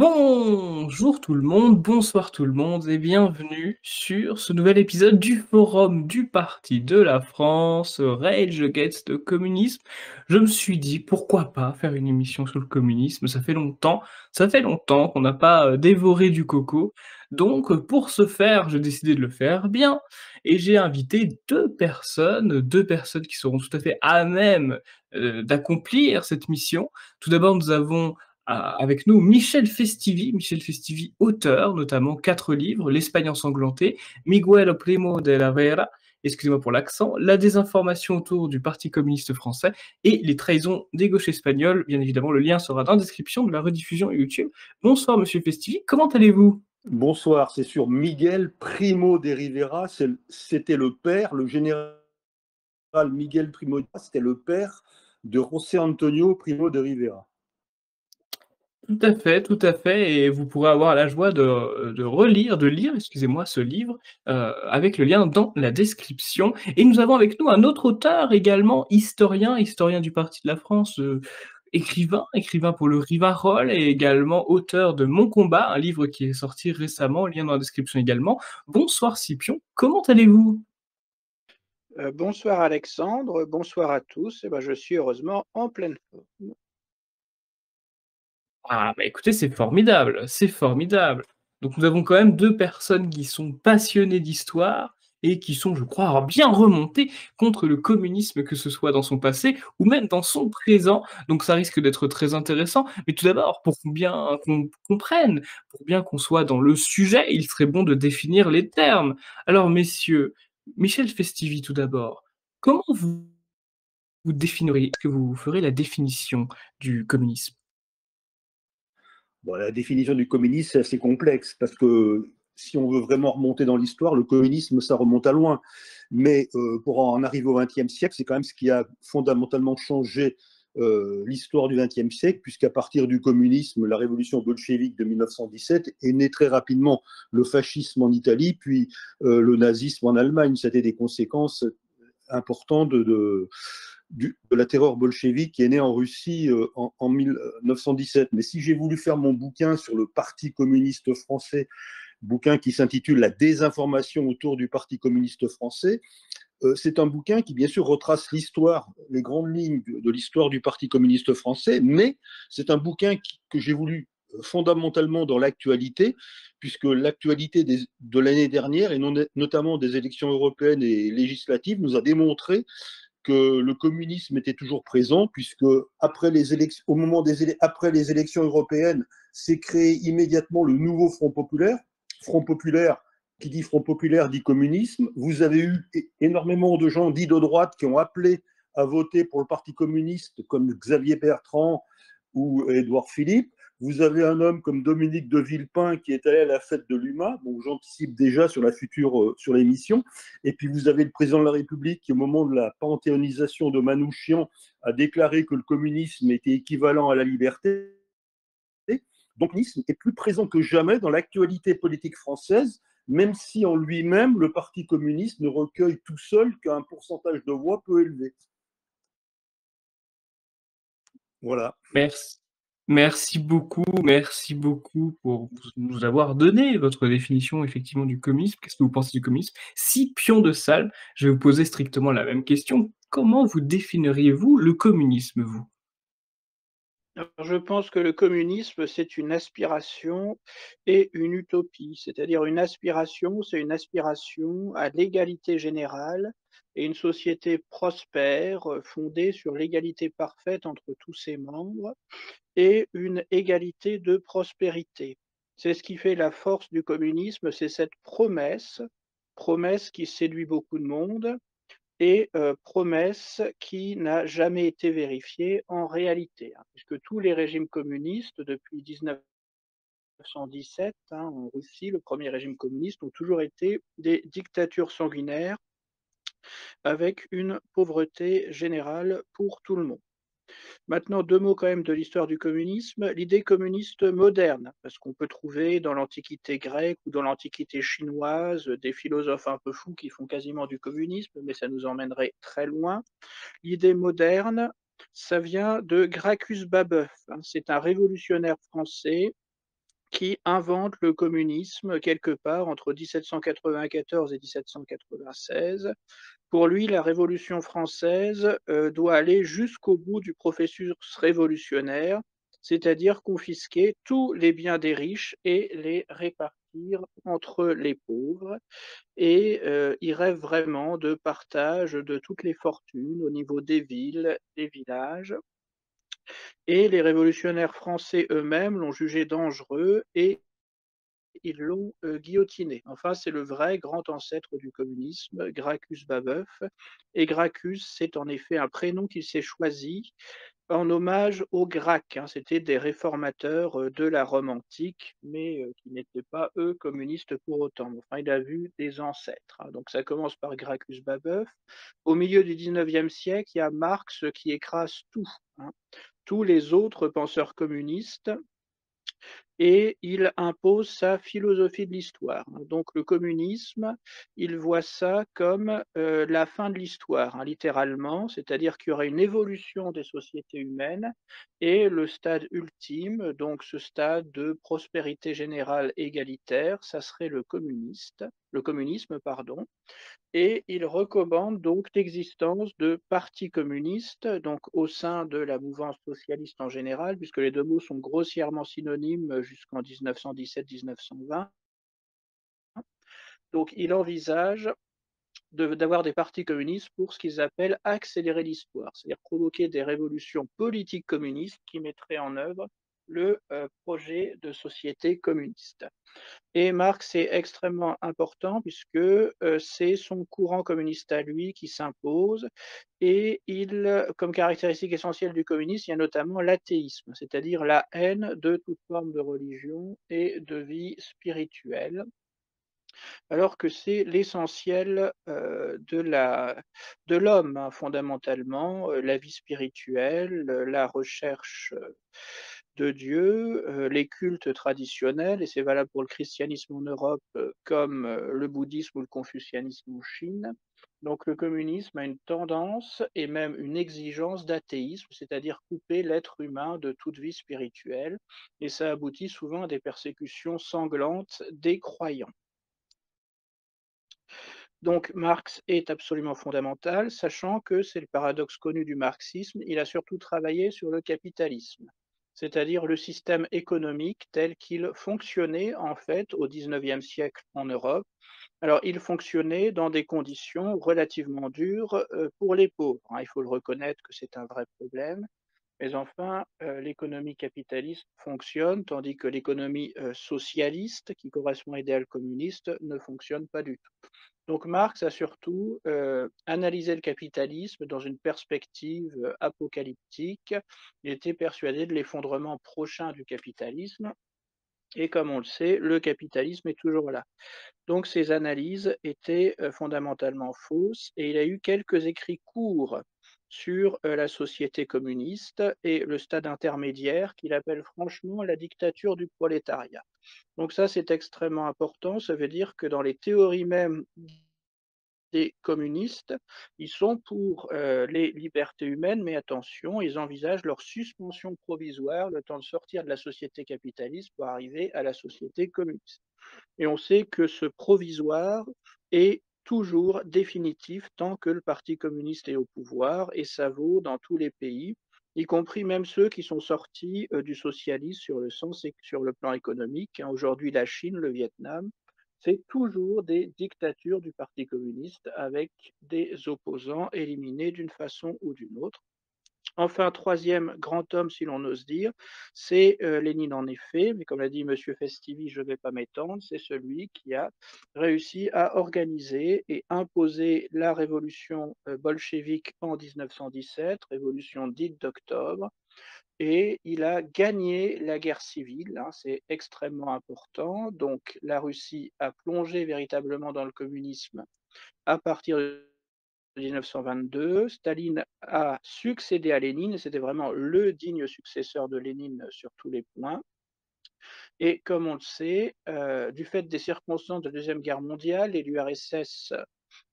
Bonjour tout le monde, bonsoir tout le monde et bienvenue sur ce nouvel épisode du forum du Parti de la France, Rage Against the Communisme. Je me suis dit pourquoi pas faire une émission sur le communisme, ça fait longtemps qu'on n'a pas dévoré du coco. Donc pour ce faire, j'ai décidé de le faire bien et j'ai invité deux personnes qui seront tout à fait à même d'accomplir cette mission. Tout d'abord, nous avons avec nous Michel Festivi, auteur, notamment 4 livres, L'Espagne ensanglantée, Miguel Primo de la Vera, excusez-moi pour l'accent, la désinformation autour du Parti communiste français et les trahisons des gauches espagnoles. Bien évidemment, le lien sera dans la description de la rediffusion YouTube. Bonsoir Monsieur Festivi, comment allez-vous? Bonsoir, c'est sur Miguel Primo de Rivera, c'était le père, le général Miguel Primo, c'était le père de José Antonio Primo de Rivera. Tout à fait, et vous pourrez avoir la joie de lire, excusez-moi, ce livre, avec le lien dans la description. Et nous avons avec nous un autre auteur également, historien du Parti de la France, écrivain pour le Rivarol et également auteur de Mon combat, un livre qui est sorti récemment, lien dans la description également. Bonsoir Scipion, comment allez-vous? Bonsoir Alexandre, bonsoir à tous. Je suis heureusement en pleine forme. Ah, bah, écoutez, c'est formidable, c'est formidable. Donc nous avons quand même 2 personnes qui sont passionnées d'histoire et qui sont, je crois, alors bien remontées contre le communisme, que ce soit dans son passé ou même dans son présent. Donc ça risque d'être très intéressant. Mais tout d'abord, pour bien qu'on comprenne, pour bien qu'on soit dans le sujet, il serait bon de définir les termes. Alors messieurs, Michel Festivi tout d'abord, comment vous définiriez, est-ce que vous ferez la définition du communisme? Bon, la définition du communisme, c'est assez complexe, parce que si on veut vraiment remonter dans l'histoire, le communisme, ça remonte à loin. Mais pour en arriver au XXe siècle, c'est quand même ce qui a fondamentalement changé l'histoire du XXe siècle, puisqu'à partir du communisme, la révolution bolchevique de 1917 est né très rapidement le fascisme en Italie, puis le nazisme en Allemagne. C'était des conséquences importantes de la terreur bolchevique qui est née en Russie en 1917. Mais si j'ai voulu faire mon bouquin sur le Parti communiste français, bouquin qui s'intitule La désinformation autour du Parti communiste français, c'est un bouquin qui, bien sûr, retrace l'histoire, les grandes lignes de l'histoire du Parti communiste français, mais c'est un bouquin que j'ai voulu fondamentalement dans l'actualité, puisque l'actualité de l'année dernière, et notamment des élections européennes et législatives, nous a démontré que le communisme était toujours présent, puisque après les élections, après les élections européennes, s'est créé immédiatement le nouveau Front populaire. Front populaire, qui dit Front populaire dit communisme. Vous avez eu énormément de gens dits de droite qui ont appelé à voter pour le Parti communiste, comme Xavier Bertrand ou Édouard Philippe. Vous avez un homme comme Dominique de Villepin qui est allé à la fête de l'UMA. Bon, j'anticipe déjà sur la future, sur l'émission. Et puis vous avez le président de la République qui, au moment de la panthéonisation de Manouchian, a déclaré que le communisme était équivalent à la liberté. Donc, le communisme est plus présent que jamais dans l'actualité politique française, même si en lui-même, le Parti communiste ne recueille tout seul qu'un pourcentage de voix peu élevé. Voilà. Merci. Merci beaucoup pour nous avoir donné votre définition effectivement du communisme. Qu'est-ce que vous pensez du communisme? Scipion de Salles, je vais vous poser strictement la même question. Comment vous définiriez-vous le communisme, vous? Alors, je pense que le communisme, c'est une aspiration et une utopie. C'est-à-dire une aspiration, c'est une aspiration à l'égalité générale et une société prospère, fondée sur l'égalité parfaite entre tous ses membres et une égalité de prospérité. C'est ce qui fait la force du communisme, c'est cette promesse qui séduit beaucoup de monde et promesse qui n'a jamais été vérifiée en réalité, hein, puisque tous les régimes communistes depuis 1917, hein, en Russie, le premier régime communiste, ont toujours été des dictatures sanguinaires avec une pauvreté générale pour tout le monde. Maintenant, 2 mots quand même de l'histoire du communisme. L'idée communiste moderne, parce qu'on peut trouver dans l'Antiquité grecque ou dans l'Antiquité chinoise des philosophes un peu fous qui font quasiment du communisme, mais ça nous emmènerait très loin. L'idée moderne, ça vient de Gracchus Babeuf, hein. C'est un révolutionnaire français qui invente le communisme quelque part entre 1794 et 1796. Pour lui, la Révolution française doit aller jusqu'au bout du processus révolutionnaire, c'est-à-dire confisquer tous les biens des riches et les répartir entre les pauvres. Et il rêve vraiment de partage de toutes les fortunes au niveau des villes, des villages. Et les révolutionnaires français eux-mêmes l'ont jugé dangereux et ils l'ont guillotiné. Enfin, c'est le vrai grand ancêtre du communisme, Gracchus Babeuf. Et Gracchus, c'est en effet un prénom qu'il s'est choisi en hommage aux Gracques, hein. C'était des réformateurs de la Rome antique, mais qui n'étaient pas, eux, communistes pour autant. Enfin, il a vu des ancêtres, hein. Donc ça commence par Gracchus Babeuf. Au milieu du 19e siècle, il y a Marx qui écrase tout, hein, tous les autres penseurs communistes, et il impose sa philosophie de l'histoire. Donc le communisme, il voit ça comme la fin de l'histoire, hein, littéralement, c'est-à-dire qu'il y aura une évolution des sociétés humaines et le stade ultime, donc ce stade de prospérité générale égalitaire, ça serait le communisme, pardon. Et il recommande donc l'existence de partis communistes, donc au sein de la mouvance socialiste en général, puisque les deux mots sont grossièrement synonymes jusqu'en 1917-1920. Donc il envisage d'avoir des partis communistes pour ce qu'ils appellent accélérer l'histoire, c'est-à-dire provoquer des révolutions politiques communistes qui mettraient en œuvre le projet de société communiste. Et Marx est extrêmement important puisque c'est son courant communiste à lui qui s'impose. Et comme caractéristique essentielle du communisme, il y a notamment l'athéisme, c'est-à-dire la haine de toute forme de religion et de vie spirituelle, alors que c'est l'essentiel de l'homme, hein, fondamentalement, la vie spirituelle, la recherche de Dieu, les cultes traditionnels, et c'est valable pour le christianisme en Europe comme le bouddhisme ou le confucianisme en Chine. Donc le communisme a une tendance et même une exigence d'athéisme, c'est-à-dire couper l'être humain de toute vie spirituelle, et ça aboutit souvent à des persécutions sanglantes des croyants. Donc Marx est absolument fondamental, sachant que c'est le paradoxe connu du marxisme, il a surtout travaillé sur le capitalisme, c'est-à-dire le système économique tel qu'il fonctionnait en fait au XIXe siècle en Europe. Alors il fonctionnait dans des conditions relativement dures pour les pauvres, hein. Il faut le reconnaître que c'est un vrai problème. Mais enfin, l'économie capitaliste fonctionne, tandis que l'économie socialiste, qui correspond à l'idéal communiste, ne fonctionne pas du tout. Donc Marx a surtout analysé le capitalisme dans une perspective apocalyptique. Il était persuadé de l'effondrement prochain du capitalisme. Et comme on le sait, le capitalisme est toujours là. Donc ses analyses étaient fondamentalement fausses et il a eu quelques écrits courts sur la société communiste et le stade intermédiaire qu'il appelle franchement la dictature du prolétariat. Donc ça, c'est extrêmement important. Ça veut dire que dans les théories même des communistes, ils sont pour les libertés humaines, mais attention, ils envisagent leur suspension provisoire le temps de sortir de la société capitaliste pour arriver à la société communiste. Et on sait que ce provisoire est toujours définitif tant que le Parti communiste est au pouvoir, et ça vaut dans tous les pays, y compris même ceux qui sont sortis du socialisme sur le sens et sur le plan économique, hein. Aujourd'hui, la Chine, le Vietnam, c'est toujours des dictatures du Parti communiste avec des opposants éliminés d'une façon ou d'une autre. Enfin, troisième grand homme, si l'on ose dire, c'est Lénine en effet, mais comme l'a dit Monsieur Festivi, je ne vais pas m'étendre, c'est celui qui a réussi à organiser et imposer la révolution bolchevique en 1917, révolution dite d'octobre, et il a gagné la guerre civile, hein, c'est extrêmement important. Donc la Russie a plongé véritablement dans le communisme à partir de 1922, Staline a succédé à Lénine, et c'était vraiment le digne successeur de Lénine sur tous les points. Et comme on le sait, du fait des circonstances de la Deuxième Guerre mondiale, et l'URSS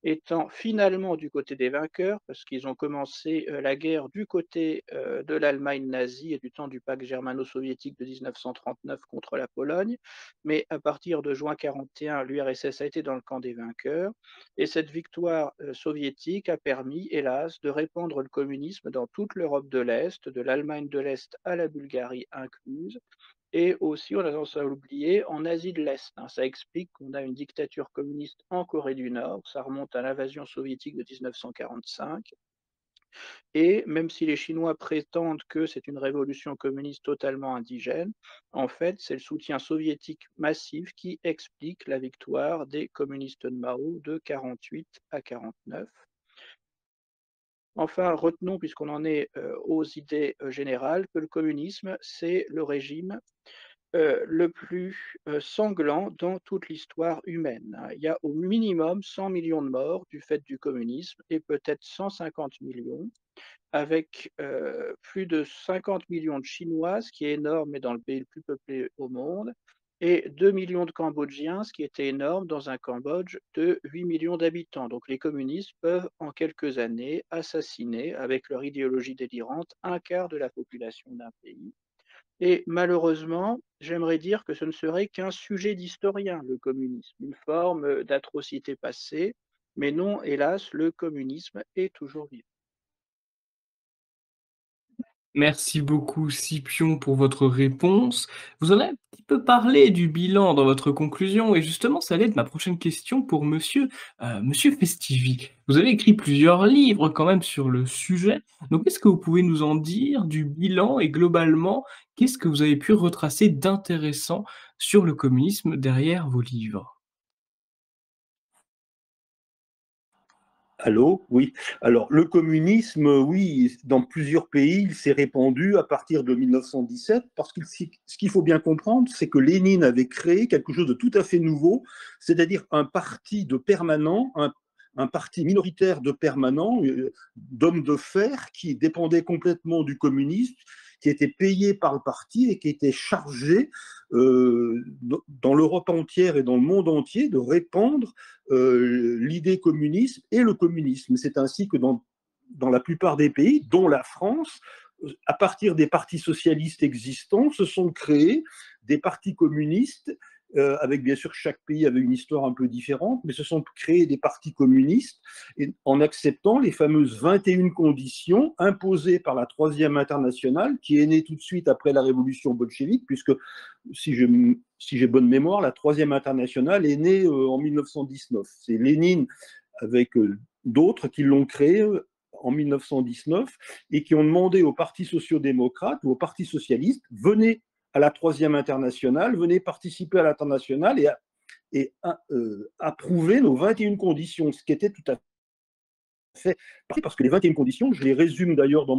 étant finalement du côté des vainqueurs, parce qu'ils ont commencé la guerre du côté de l'Allemagne nazie et du temps du pacte germano-soviétique de 1939 contre la Pologne. Mais à partir de juin 1941, l'URSS a été dans le camp des vainqueurs. Et cette victoire soviétique a permis, hélas, de répandre le communisme dans toute l'Europe de l'Est, de l'Allemagne de l'Est à la Bulgarie incluse, et aussi, on a tendance à l'oublier, en Asie de l'Est. Ça explique qu'on a une dictature communiste en Corée du Nord, ça remonte à l'invasion soviétique de 1945. Et même si les Chinois prétendent que c'est une révolution communiste totalement indigène, en fait, c'est le soutien soviétique massif qui explique la victoire des communistes de Mao de 48 à 49. Enfin, retenons, puisqu'on en est aux idées générales, que le communisme, c'est le régime le plus sanglant dans toute l'histoire humaine. Il y a au minimum 100 millions de morts du fait du communisme et peut-être 150 millions, avec plus de 50 millions de Chinois, ce qui est énorme, mais dans le pays le plus peuplé au monde, et 2 millions de Cambodgiens, ce qui était énorme dans un Cambodge de 8 millions d'habitants. Donc les communistes peuvent en quelques années assassiner, avec leur idéologie délirante, un quart de la population d'un pays. Et malheureusement, j'aimerais dire que ce ne serait qu'un sujet d'historien, le communisme, une forme d'atrocité passée, mais non, hélas, le communisme est toujours vivant. Merci beaucoup Scipion pour votre réponse. Vous en avez un petit peu parlé du bilan dans votre conclusion et justement ça allait être ma prochaine question pour monsieur Festivi. Vous avez écrit plusieurs livres quand même sur le sujet, donc qu'est-ce que vous pouvez nous en dire du bilan et globalement, qu'est-ce que vous avez pu retracer d'intéressant sur le communisme derrière vos livres? Allô? Oui. Alors, le communisme, oui, dans plusieurs pays, il s'est répandu à partir de 1917, parce que ce qu'il faut bien comprendre, c'est que Lénine avait créé quelque chose de tout à fait nouveau, c'est-à-dire un parti de permanents, un parti minoritaire de permanents, d'hommes de fer, qui dépendait complètement du communisme, qui était payé par le parti et qui était chargé dans l'Europe entière et dans le monde entier de répandre l'idée communiste et le communisme. C'est ainsi que dans la plupart des pays, dont la France, à partir des partis socialistes existants, se sont créés des partis communistes, avec bien sûr chaque pays avait une histoire un peu différente, mais se sont créés des partis communistes en acceptant les fameuses 21 conditions imposées par la Troisième Internationale, qui est née tout de suite après la révolution bolchevique, puisque si j'ai bonne mémoire, la Troisième Internationale est née en 1919. C'est Lénine avec d'autres qui l'ont créée en 1919 et qui ont demandé aux partis sociaux-démocrates ou aux partis socialistes, venez à la Troisième Internationale, venez participer à l'internationale et approuver nos 21 conditions, ce qui était tout à fait parce que les 21 conditions, je les résume d'ailleurs dans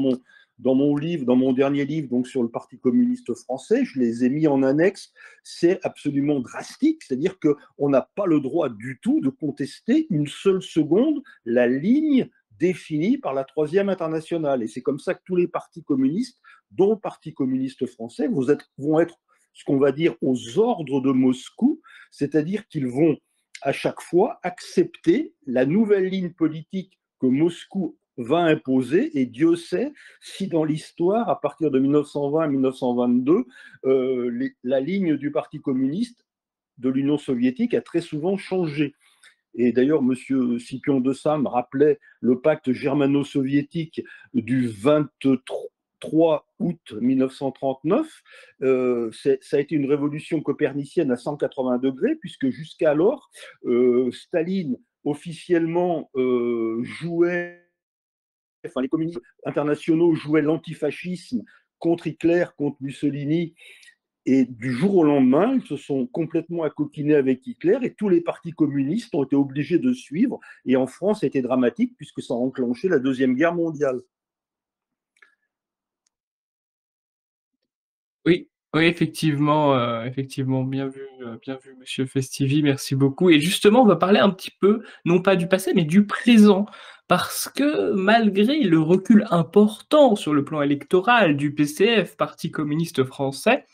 mon livre, dans mon dernier livre, donc sur le Parti communiste français, je les ai mis en annexe, c'est absolument drastique, c'est-à-dire qu'on n'a pas le droit du tout de contester une seule seconde la ligne définie par la Troisième Internationale. Et c'est comme ça que tous les partis communistes, dont le Parti communiste français, vont être ce qu'on va dire aux ordres de Moscou, c'est-à-dire qu'ils vont à chaque fois accepter la nouvelle ligne politique que Moscou va imposer, et Dieu sait si dans l'histoire, à partir de 1920 à 1922, la ligne du Parti communiste de l'Union soviétique a très souvent changé. Et d'ailleurs, M. Scipion de Same rappelait le pacte germano-soviétique du 23 août 1939. Ça a été une révolution copernicienne à 180 degrés, puisque jusqu'alors, Staline officiellement jouait, enfin les communistes internationaux jouaient l'antifascisme contre Hitler, contre Mussolini, et du jour au lendemain, ils se sont complètement accoquinés avec Hitler et tous les partis communistes ont été obligés de suivre. Et en France, c'était dramatique puisque ça a enclenché la Deuxième Guerre mondiale. Oui, oui, effectivement, bien vu, monsieur Festivi, merci beaucoup. Et justement, on va parler un petit peu, non pas du passé, mais du présent. Parce que malgré le recul important sur le plan électoral du PCF, Parti communiste français,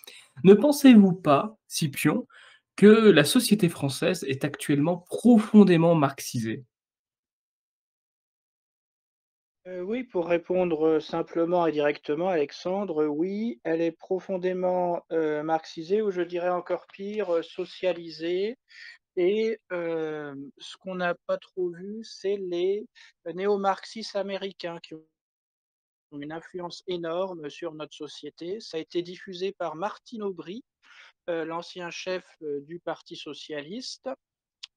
ne pensez-vous pas, Scipion, que la société française est actuellement profondément marxisée? Oui, pour répondre, simplement et directement, Alexandre, oui, elle est profondément, marxisée ou je dirais encore pire, socialisée et ce qu'on n'a pas trop vu, c'est les néo-marxistes américains qui ont une influence énorme sur notre société. Ça a été diffusé par Martine Aubry, l'ancien chef, du parti socialiste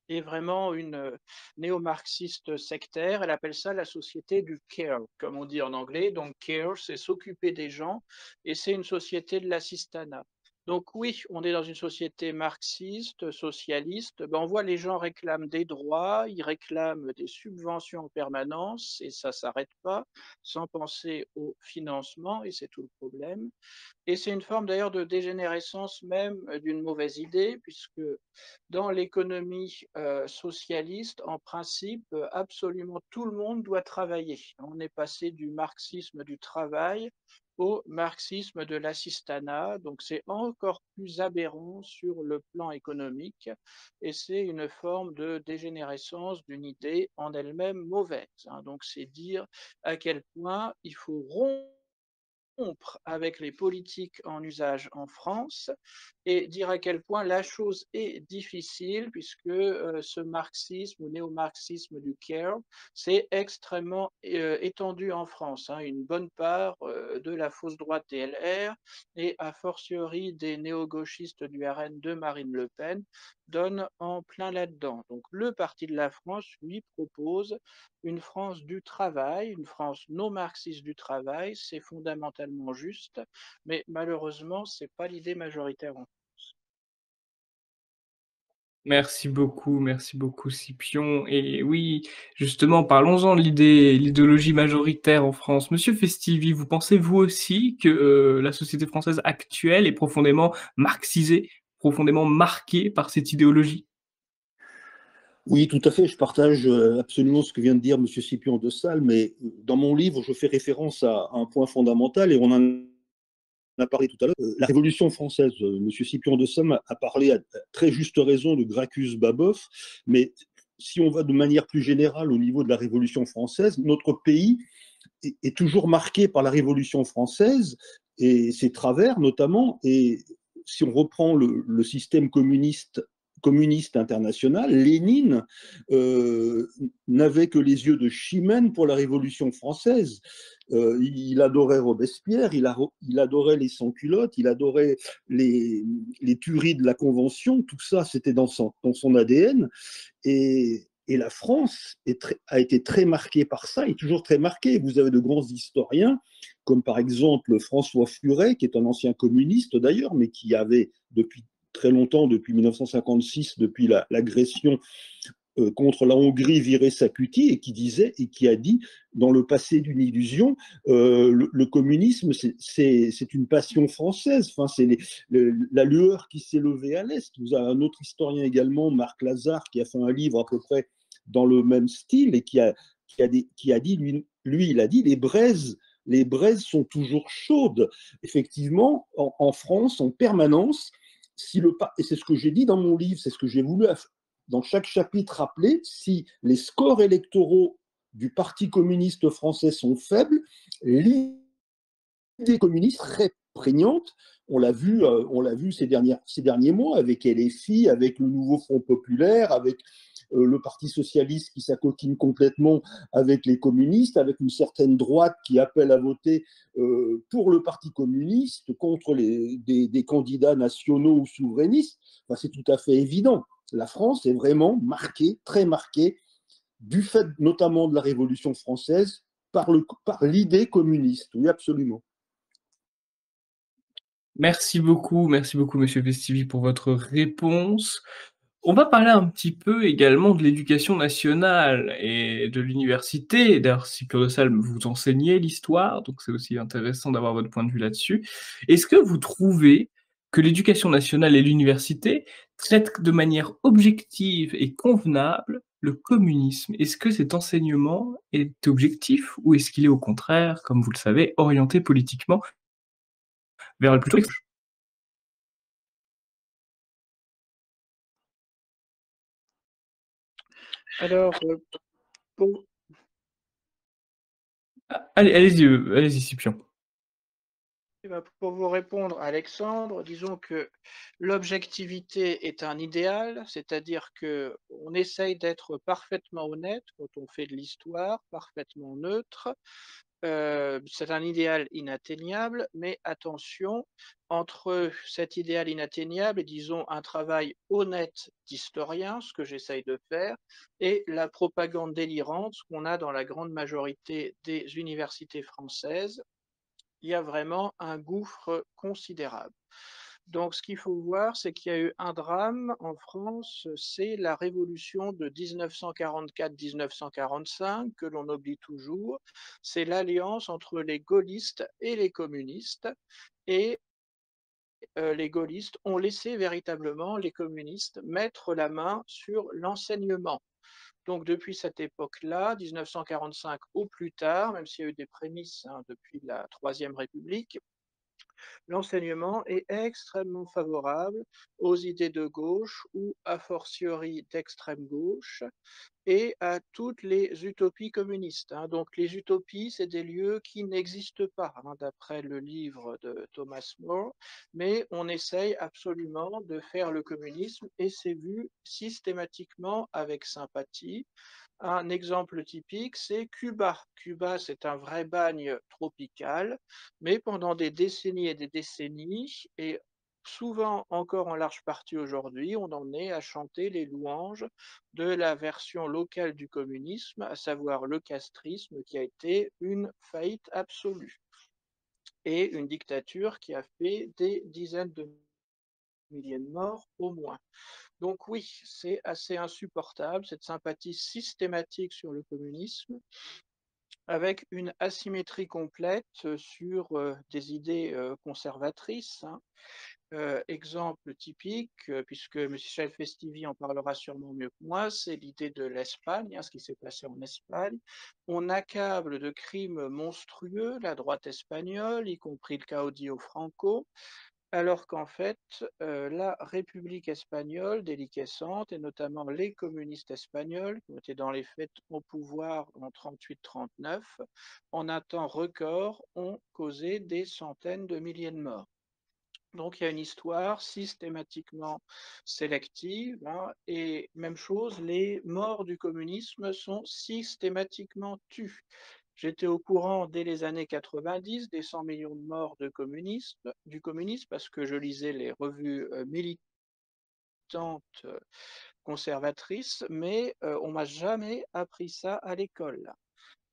est vraiment une néo-marxiste sectaire. Elle appelle ça la société du care, comme on dit en anglais. Donc care, c'est s'occuper des gens, et c'est une société de l'assistanat. Donc oui, on est dans une société marxiste, socialiste. Ben, on voit les gens réclament des droits, ils réclament des subventions en permanence, et ça s'arrête pas, sans penser au financement, et c'est tout le problème. Et c'est une forme d'ailleurs de dégénérescence même d'une mauvaise idée, puisque dans l'économie socialiste, en principe, absolument tout le monde doit travailler. On est passé du marxisme du travail au marxisme de l'assistanat, donc c'est encore plus aberrant sur le plan économique, et c'est une forme de dégénérescence d'une idée en elle-même mauvaise, hein. Donc c'est dire à quel point il faut rompre avec les politiques en usage en France et dire à quel point la chose est difficile puisque ce marxisme ou néo-marxisme du care, c'est extrêmement étendu en France, hein. Une bonne part de la fausse droite des LR et a fortiori des néo-gauchistes du RN de Marine Le Pen donnent en plein là-dedans. Donc le Parti de la France, lui, propose une France du travail, une France non marxiste du travail, c'est fondamentalement juste, mais malheureusement, ce n'est pas l'idée majoritaire. Merci beaucoup Scipion. Et oui, justement, parlons-en de l'idéologie majoritaire en France. Monsieur Festivi, vous pensez vous aussi que la société française actuelle est profondément marxisée, profondément marquée par cette idéologie? Oui, tout à fait. Je partage absolument ce que vient de dire M. Scipion de Sales, mais dans mon livre, je fais référence à un point fondamental et on en a parlé tout à l'heure. La Révolution française, M. Scipion de Sales a parlé à très juste raison de Gracchus Babeuf, mais si on va de manière plus générale au niveau de la Révolution française, notre pays est toujours marqué par la Révolution française et ses travers notamment. Et si on reprend le système communiste international, Lénine n'avait que les yeux de Chimène pour la Révolution française. Il adorait Robespierre, il adorait les sans-culottes, il adorait les tueries de la Convention, tout ça c'était dans son ADN. Et la France a été très marquée par ça, et toujours très marquée. Vous avez de grands historiens, comme par exemple François Furet, qui est un ancien communiste d'ailleurs, mais qui avait depuis très longtemps, depuis 1956, depuis l'agression contre la Hongrie, viré Sakuti, et qui disait et qui a dit dans le passé d'une illusion, le communisme c'est une passion française. Enfin, c'est la lueur qui s'est levée à l'est. Vous avez un autre historien également, Marc Lazare, qui a fait un livre à peu près dans le même style et qui a dit lui il a dit les braises sont toujours chaudes. Effectivement, en France, en permanence, et c'est ce que j'ai dit dans mon livre, c'est ce que j'ai voulu dans chaque chapitre rappeler, si les scores électoraux du Parti communiste français sont faibles, l'idée communiste très prégnante. On l'a vu ces derniers mois avec LFI, avec le nouveau Front populaire, avec le Parti socialiste qui s'acoquine complètement avec les communistes, avec une certaine droite qui appelle à voter pour le Parti communiste contre des candidats nationaux ou souverainistes. Enfin, c'est tout à fait évident. La France est vraiment marquée, très marquée, du fait notamment de la Révolution française, par l'idée communiste. Oui, absolument. Merci beaucoup, Monsieur Festivi, pour votre réponse. On va parler un petit peu également de l'éducation nationale et de l'université. D'ailleurs, Scipio de Salm, vous enseignez l'histoire, donc c'est aussi intéressant d'avoir votre point de vue là-dessus. Est-ce que vous trouvez que l'éducation nationale et l'université traitent de manière objective et convenable le communisme? Est-ce que cet enseignement est objectif ou est-ce qu'il est au contraire, comme vous le savez, orienté politiquement vers le plutôt Alors, pour, Ah, allez-y, Scipion. Eh ben, pour vous répondre, Alexandre, disons que l'objectivité est un idéal, c'est-à-dire que on essaye d'être parfaitement honnête quand on fait de l'histoire, parfaitement neutre. C'est un idéal inatteignable, mais attention, entre cet idéal inatteignable et disons un travail honnête d'historien, ce que j'essaye de faire, et la propagande délirante, ce qu'on a dans la grande majorité des universités françaises, il y a vraiment un gouffre considérable. Donc, ce qu'il faut voir, c'est qu'il y a eu un drame en France, c'est la révolution de 1944-1945, que l'on oublie toujours. C'est l'alliance entre les gaullistes et les communistes. Et les gaullistes ont laissé véritablement les communistes mettre la main sur l'enseignement. Donc depuis cette époque-là, 1945 au plus tard, même s'il y a eu des prémices depuis la Troisième République, l'enseignement est extrêmement favorable aux idées de gauche ou a fortiori d'extrême gauche et à toutes les utopies communistes. Donc les utopies, c'est des lieux qui n'existent pas, d'après le livre de Thomas More, mais on essaye absolument de faire le communisme et c'est vu systématiquement avec sympathie. Un exemple typique, c'est Cuba. Cuba, c'est un vrai bagne tropical, mais pendant des décennies et des décennies, et souvent encore en large partie aujourd'hui, on en est à chanter les louanges de la version locale du communisme, à savoir le castrisme, qui a été une faillite absolue et une dictature qui a fait des dizaines de milliers de morts au moins. Donc oui, c'est assez insupportable, cette sympathie systématique sur le communisme, avec une asymétrie complète sur des idées conservatrices. Exemple typique, puisque Michel Festivi en parlera sûrement mieux que moi, c'est l'idée de l'Espagne, ce qui s'est passé en Espagne. On accable de crimes monstrueux la droite espagnole, y compris le Caudillo Franco, alors qu'en fait, la République espagnole déliquescente, et notamment les communistes espagnols, qui ont été dans les faits au pouvoir en 38-39, en un temps record, ont causé des centaines de milliers de morts. Donc il y a une histoire systématiquement sélective, et même chose, les morts du communisme sont systématiquement tues. J'étais au courant dès les années 90 des 100 millions de morts du communisme parce que je lisais les revues militantes conservatrices, mais on m'a jamais appris ça à l'école.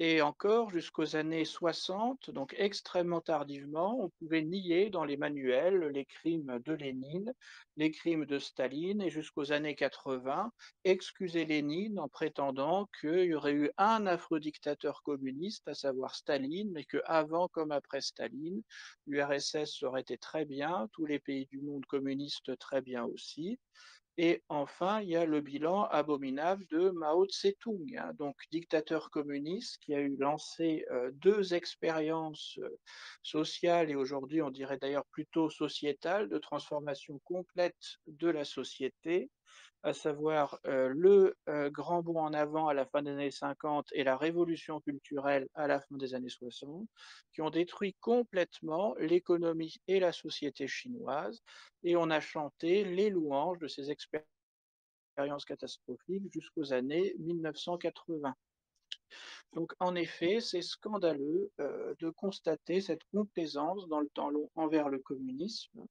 Et encore jusqu'aux années 60, donc extrêmement tardivement, on pouvait nier dans les manuels les crimes de Lénine, les crimes de Staline, et jusqu'aux années 80, excuser Lénine en prétendant qu'il y aurait eu un affreux dictateur communiste, à savoir Staline, mais qu'avant comme après Staline, l'URSS aurait été très bien, tous les pays du monde communiste très bien aussi. Et enfin, il y a le bilan abominable de Mao Tse-tung, donc dictateur communiste qui a eu lancé deux expériences sociales et aujourd'hui on dirait d'ailleurs plutôt sociétales de transformation complète de la société, à savoir le grand bond en avant à la fin des années 50 et la révolution culturelle à la fin des années 60, qui ont détruit complètement l'économie et la société chinoise, et on a chanté les louanges de ces expériences catastrophiques jusqu'aux années 1980. Donc en effet, c'est scandaleux de constater cette complaisance dans le temps long envers le communisme,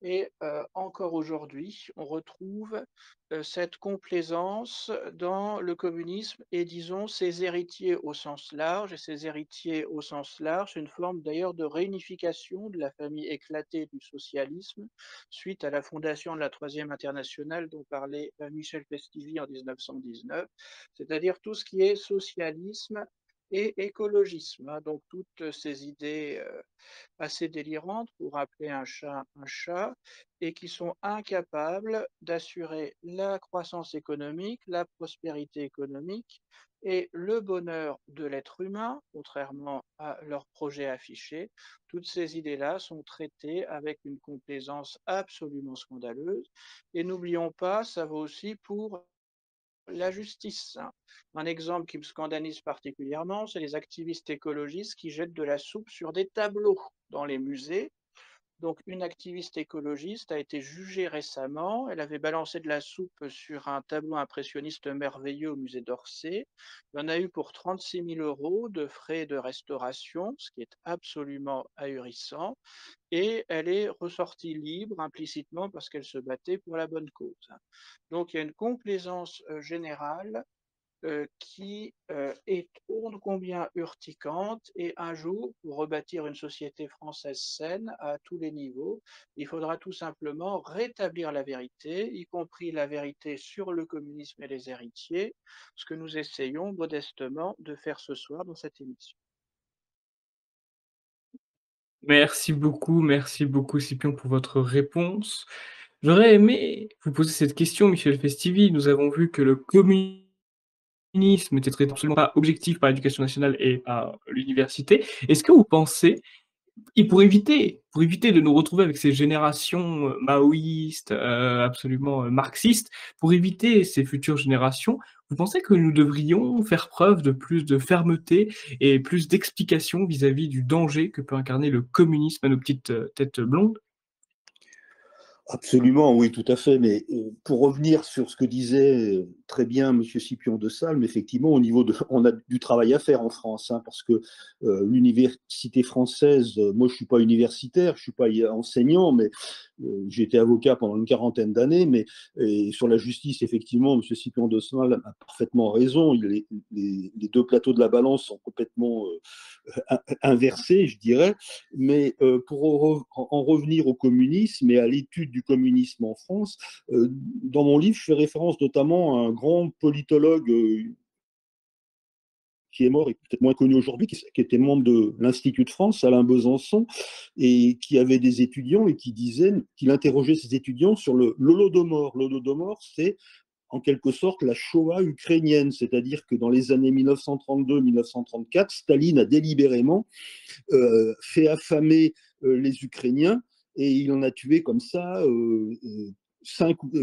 et encore aujourd'hui, on retrouve cette complaisance dans le communisme et disons ses héritiers au sens large. Et ces héritiers au sens large, c'est une forme d'ailleurs de réunification de la famille éclatée du socialisme suite à la fondation de la Troisième Internationale dont parlait Michel Festivi en 1919, c'est-à-dire tout ce qui est socialisme et écologisme. Donc toutes ces idées assez délirantes pour appeler un chat et qui sont incapables d'assurer la croissance économique, la prospérité économique et le bonheur de l'être humain, contrairement à leurs projets affichés. Toutes ces idées-là sont traitées avec une complaisance absolument scandaleuse. Et n'oublions pas, ça vaut aussi pour la justice. Un exemple qui me scandalise particulièrement, c'est les activistes écologistes qui jettent de la soupe sur des tableaux dans les musées. Donc, une activiste écologiste a été jugée récemment. Elle avait balancé de la soupe sur un tableau impressionniste merveilleux au musée d'Orsay. Il en a eu pour 36 000 euros de frais de restauration, ce qui est absolument ahurissant. Et elle est ressortie libre implicitement parce qu'elle se battait pour la bonne cause. Donc, il y a une complaisance générale qui est ô combien urticante. Et un jour, pour rebâtir une société française saine à tous les niveaux, il faudra tout simplement rétablir la vérité, y compris la vérité sur le communisme et les héritiers, ce que nous essayons modestement de faire ce soir dans cette émission. Merci beaucoup Scipion pour votre réponse. J'aurais aimé vous poser cette question, Michel Festivi. Nous avons vu que le communisme était traité absolument pas objectif par l'éducation nationale et par l'université. Est-ce que vous pensez, et pour éviter de nous retrouver avec ces générations maoïstes, absolument marxistes, pour éviter ces futures générations, vous pensez que nous devrions faire preuve de plus de fermeté et plus d'explication vis-à-vis du danger que peut incarner le communisme à nos petites têtes blondes? Absolument, oui, tout à fait. Mais pour revenir sur ce que disait très bien M. Scipion de Salm, effectivement, on a du travail à faire en France, hein, parce que l'université française, moi je ne suis pas universitaire, je ne suis pas enseignant, mais j'ai été avocat pendant une quarantaine d'années, mais et sur la justice, effectivement, M. Scipion de Salm a parfaitement raison. Les deux plateaux de la balance sont complètement inversés, je dirais. Mais pour en revenir au communisme et à l'étude du communisme en France, dans mon livre, je fais référence notamment à un grand politologue qui est mort et peut-être moins connu aujourd'hui, qui était membre de l'Institut de France, Alain Besançon, et qui avait des étudiants et qui disait qu'il interrogeait ses étudiants sur l'Holodomor. L'Holodomor, c'est en quelque sorte la Shoah ukrainienne, c'est-à-dire que dans les années 1932-1934, Staline a délibérément fait affamer les Ukrainiens et il en a tué comme ça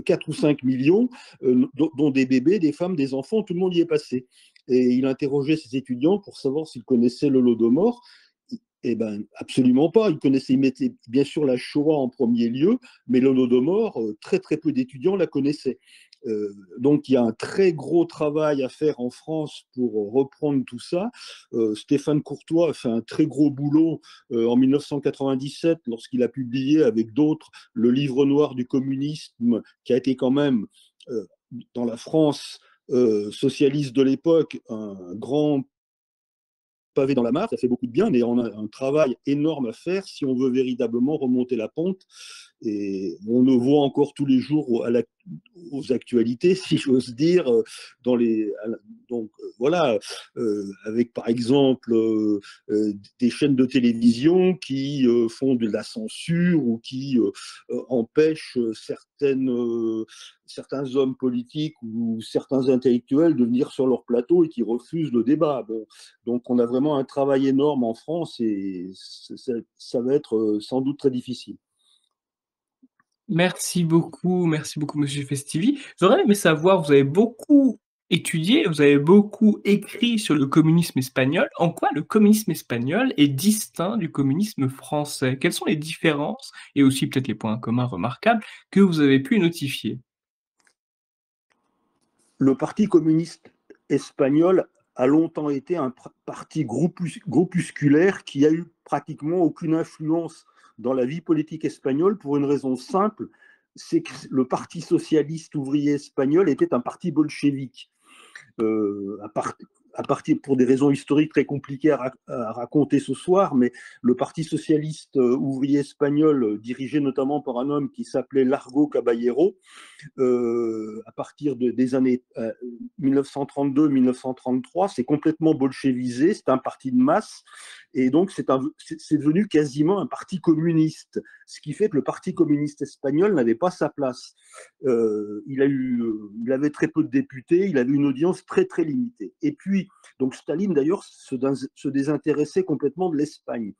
4 ou 5 millions, dont des bébés, des femmes, des enfants, tout le monde y est passé. Et il interrogeait ses étudiants pour savoir s'ils connaissaient l'Holodomor. Eh ben, absolument pas. Ils mettaient bien sûr la Shoah en premier lieu, mais l'Holodomor, très très peu d'étudiants la connaissaient. Donc il y a un très gros travail à faire en France pour reprendre tout ça. Stéphane Courtois a fait un très gros boulot en 1997 lorsqu'il a publié avec d'autres le livre noir du communisme, qui a été quand même dans la France socialiste de l'époque un grand pavé dans la mare. Ça fait beaucoup de bien, mais on a un travail énorme à faire si on veut véritablement remonter la pente. Et on le voit encore tous les jours aux actualités, si j'ose dire, dans les, donc voilà, avec par exemple des chaînes de télévision qui font de la censure ou qui empêchent certains hommes politiques ou certains intellectuels de venir sur leur plateau et qui refusent le débat. Bon, donc on a vraiment un travail énorme en France et ça va être sans doute très difficile. Merci beaucoup Monsieur Festivi. J'aurais aimé savoir, vous avez beaucoup étudié, vous avez beaucoup écrit sur le communisme espagnol. En quoi le communisme espagnol est distinct du communisme français? Quelles sont les différences et aussi peut-être les points communs remarquables que vous avez pu notifier? Le Parti communiste espagnol a longtemps été un parti groupusculaire qui a eu pratiquement aucune influence dans la vie politique espagnole pour une raison simple, c'est que le Parti socialiste ouvrier espagnol était un parti bolchevique. À partir pour des raisons historiques très compliquées à raconter ce soir, mais le Parti socialiste ouvrier espagnol, dirigé notamment par un homme qui s'appelait Largo Caballero, à partir des années 1932-1933, c'est complètement bolchevisé, c'est un parti de masse, et donc c'est devenu quasiment un parti communiste, ce qui fait que le Parti communiste espagnol n'avait pas sa place. Il avait très peu de députés, il avait une audience très très limitée. Et puis, donc Staline d'ailleurs se désintéressait complètement de l'Espagne.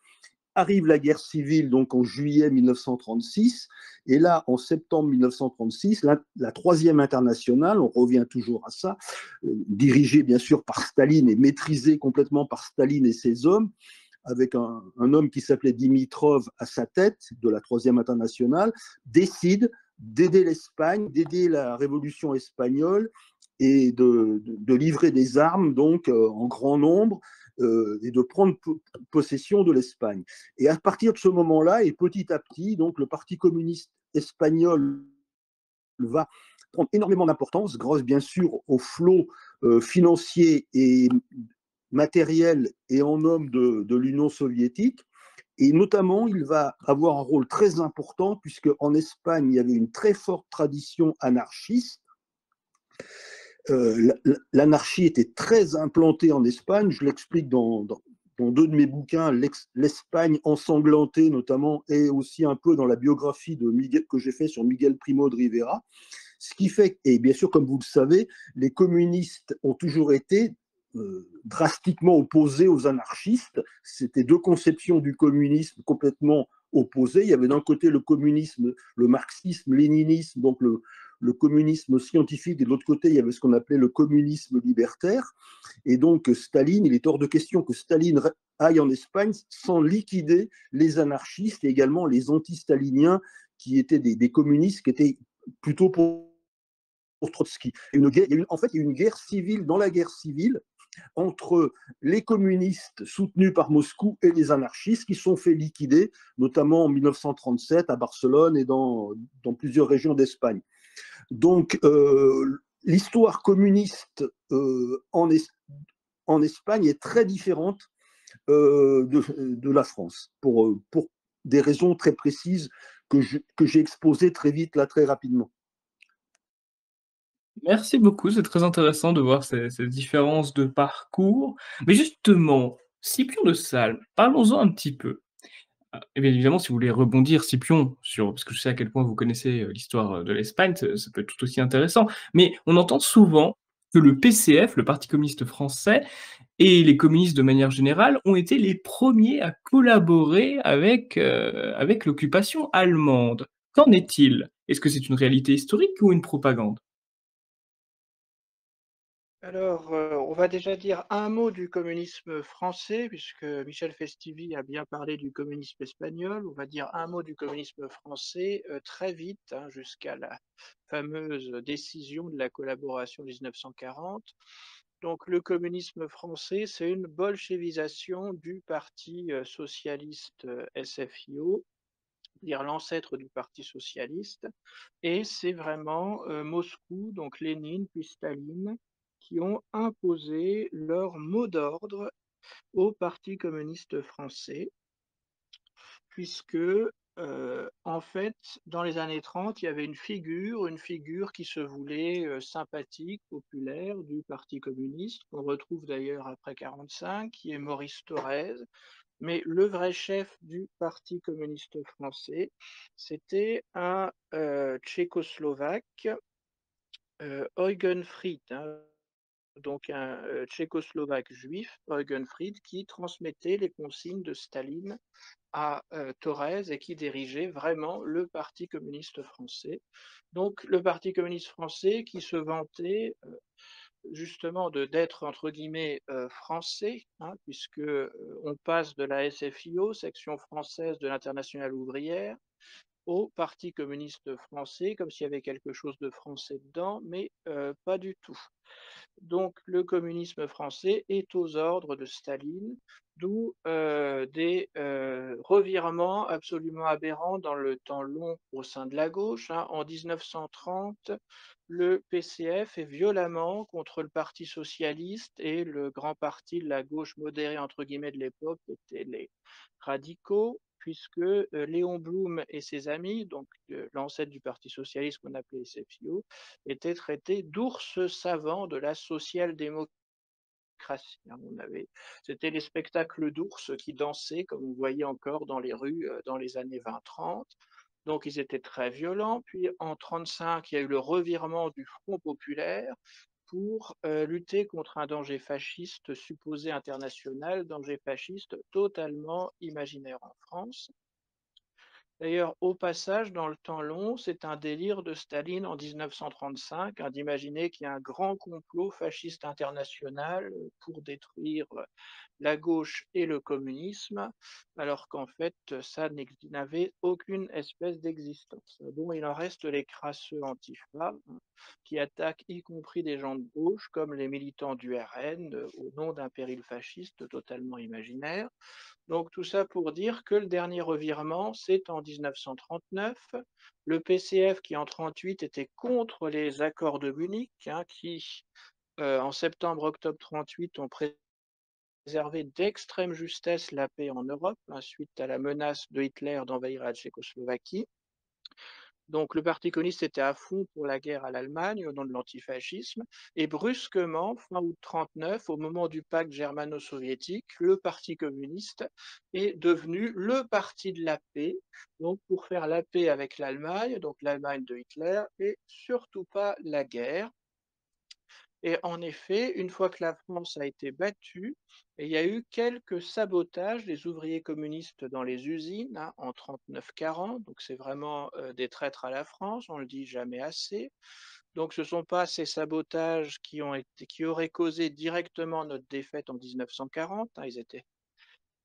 Arrive la guerre civile, donc en juillet 1936, et là, en septembre 1936, la troisième internationale, on revient toujours à ça, dirigée bien sûr par Staline et maîtrisée complètement par Staline et ses hommes, avec un homme qui s'appelait Dimitrov à sa tête de la troisième internationale, décide d'aider l'Espagne, d'aider la révolution espagnole et de livrer des armes donc en grand nombre et de prendre possession de l'Espagne. Et à partir de ce moment-là, et petit à petit, donc le Parti communiste espagnol va prendre énormément d'importance, grâce bien sûr au flot financier et matériel et en hommes de l'Union soviétique. Et notamment, il va avoir un rôle très important, puisque en Espagne, il y avait une très forte tradition anarchiste. L'anarchie était très implantée en Espagne. Je l'explique dans deux de mes bouquins, l'Espagne ensanglantée notamment, et aussi un peu dans la biographie que j'ai fait sur Miguel Primo de Rivera. Ce qui fait, et bien sûr, comme vous le savez, les communistes ont toujours été drastiquement opposés aux anarchistes. C'était deux conceptions du communisme complètement opposées. Il y avait d'un côté le communisme, le marxisme, léninisme, donc le communisme scientifique, et de l'autre côté, il y avait ce qu'on appelait le communisme libertaire. Et donc, Staline, il est hors de question que Staline aille en Espagne sans liquider les anarchistes et également les anti-staliniens qui étaient des communistes qui étaient plutôt pour Trotsky. En fait, il y a eu une guerre civile dans la guerre civile entre les communistes soutenus par Moscou et les anarchistes qui sont fait liquider, notamment en 1937 à Barcelone et dans plusieurs régions d'Espagne. Donc, l'histoire communiste en Espagne est très différente de la France, pour des raisons très précises que j'ai exposées très vite, là, très rapidement. Merci beaucoup, c'est très intéressant de voir ces différences de parcours. Mais justement, Scipion de Salm, parlons-en un petit peu. Et bien évidemment, si vous voulez rebondir, Scipion, parce que je sais à quel point vous connaissez l'histoire de l'Espagne, ça peut être tout aussi intéressant. Mais on entend souvent que le PCF, le Parti communiste français, et les communistes de manière générale, ont été les premiers à collaborer avec l'occupation allemande. Qu'en est-il? Est-ce que c'est une réalité historique ou une propagande? Alors, on va déjà dire un mot du communisme français, puisque Michel Festivi a bien parlé du communisme espagnol. On va dire un mot du communisme français très vite, hein, jusqu'à la fameuse décision de la collaboration 1940. Donc, le communisme français, c'est une bolchevisation du parti socialiste SFIO, c'est-à-dire l'ancêtre du Parti socialiste, et c'est vraiment Moscou, donc Lénine puis Staline, qui ont imposé leur mot d'ordre au Parti communiste français, puisque en fait, dans les années 30, il y avait une figure qui se voulait sympathique, populaire du Parti communiste, qu'on retrouve d'ailleurs après 1945, qui est Maurice Thorez. Mais le vrai chef du Parti communiste français, c'était un Tchécoslovaque, Eugen Fried, hein, donc un Tchécoslovaque juif, Eugen Fried, qui transmettait les consignes de Staline à Thorez et qui dirigeait vraiment le Parti communiste français. Donc le Parti communiste français qui se vantait justement d'être entre guillemets français, hein, puisque on passe de la SFIO, section française de l'Internationale ouvrière, au Parti communiste français, comme s'il y avait quelque chose de français dedans, mais pas du tout. Donc le communisme français est aux ordres de Staline, d'où des revirements absolument aberrants dans le temps long au sein de la gauche, hein. En 1930, le PCF est violemment contre le Parti socialiste et le grand parti de la gauche modérée, entre guillemets, de l'époque, étaient les radicaux, puisque Léon Blum et ses amis, donc l'ancêtre du Parti socialiste qu'on appelait SFIO, étaient traités d'ours savants de la social-démocratie. C'était les spectacles d'ours qui dansaient, comme on voyait encore dans les rues dans les années 20-30. Donc ils étaient très violents. Puis en 1935, il y a eu le revirement du Front populaire pour lutter contre un danger fasciste supposé international, danger fasciste totalement imaginaire en France. D'ailleurs, au passage, dans le temps long, c'est un délire de Staline en 1935, hein, d'imaginer qu'il y a un grand complot fasciste international pour détruire la gauche et le communisme, alors qu'en fait, ça n'avait aucune espèce d'existence. Bon, il en reste les crasseux antifa, hein, qui attaquent y compris des gens de gauche, comme les militants du RN, au nom d'un péril fasciste totalement imaginaire. Donc tout ça pour dire que le dernier revirement, c'est en 1939. Le PCF, qui en 1938 était contre les accords de Munich, hein, qui en septembre-octobre 1938 ont préservé d'extrême justesse la paix en Europe, hein, suite à la menace de Hitler d'envahir la Tchécoslovaquie. Donc le Parti communiste était à fond pour la guerre à l'Allemagne au nom de l'antifascisme. Et brusquement, fin août 1939, au moment du pacte germano-soviétique, le Parti communiste est devenu le parti de la paix, donc pour faire la paix avec l'Allemagne, donc l'Allemagne de Hitler, et surtout pas la guerre. Et en effet, une fois que la France a été battue, il y a eu quelques sabotages des ouvriers communistes dans les usines, hein, en 39-40. Donc c'est vraiment des traîtres à la France, on le dit jamais assez. Donc ce ne sont pas ces sabotages qui auraient causé directement notre défaite en 1940, hein, ils n'étaient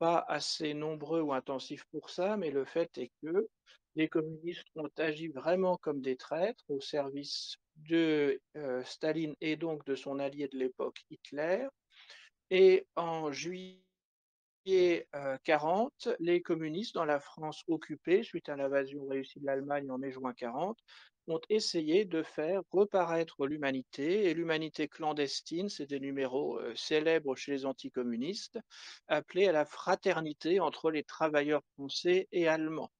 pas assez nombreux ou intensifs pour ça, mais le fait est que les communistes ont agi vraiment comme des traîtres au service de Staline et donc de son allié de l'époque, Hitler. Et en juillet 40, les communistes dans la France occupée, suite à l'invasion réussie de l'Allemagne en mai-juin 40, ont essayé de faire reparaître l'humanité. Et l'humanité clandestine, c'est des numéros célèbres chez les anticommunistes, appelés à la fraternité entre les travailleurs français et allemands.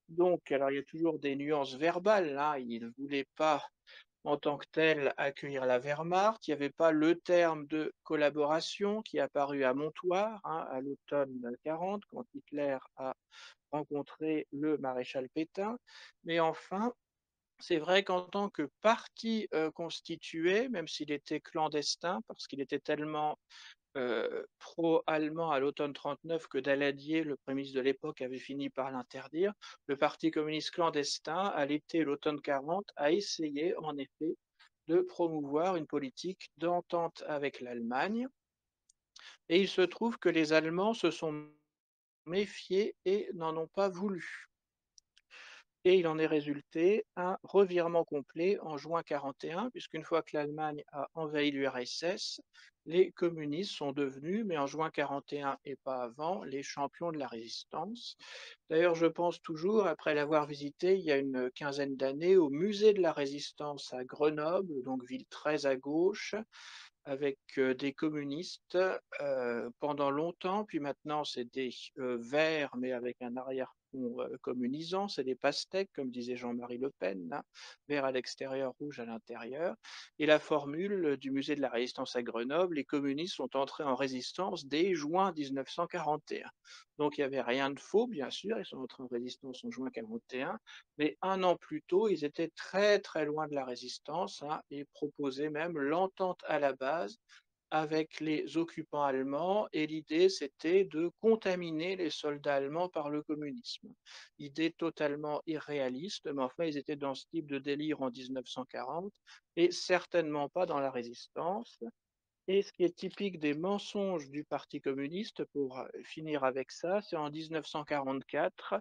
Donc, alors il y a toujours des nuances verbales, hein. Ils ne voulaient pas en tant que tel accueillir la Wehrmacht. Il n'y avait pas le terme de collaboration qui est apparu à Montoire, hein, à l'automne 40, quand Hitler a rencontré le maréchal Pétain. Mais enfin, c'est vrai qu'en tant que parti constitué, même s'il était clandestin, parce qu'il était tellement pro-allemand à l'automne 1939 que Daladier, le Premier ministre de l'époque, avait fini par l'interdire, le Parti communiste clandestin, à l'été et l'automne 40, a essayé en effet de promouvoir une politique d'entente avec l'Allemagne. Et il se trouve que les Allemands se sont méfiés et n'en ont pas voulu. Et il en est résulté un revirement complet en juin 41, puisqu'une fois que l'Allemagne a envahi l'URSS, les communistes sont devenus, mais en juin 41 et pas avant, les champions de la résistance. D'ailleurs, je pense toujours, après l'avoir visité il y a une quinzaine d'années, au musée de la résistance à Grenoble, donc ville très à gauche, avec des communistes pendant longtemps, puis maintenant c'est des verts, mais avec un arrière-fond communisant, c'est des pastèques, comme disait Jean-Marie Le Pen, hein, vert à l'extérieur, rouge à l'intérieur. Et la formule du musée de la résistance à Grenoble, les communistes sont entrés en résistance dès juin 1941. Donc il n'y avait rien de faux, bien sûr, ils sont entrés en résistance en juin 1941, mais un an plus tôt, ils étaient très très loin de la résistance, hein, et proposaient même l'entente à la base avec les occupants allemands, et l'idée c'était de contaminer les soldats allemands par le communisme. Idée totalement irréaliste, mais enfin ils étaient dans ce type de délire en 1940 et certainement pas dans la résistance. Et ce qui est typique des mensonges du Parti communiste, pour finir avec ça, c'est en 1944,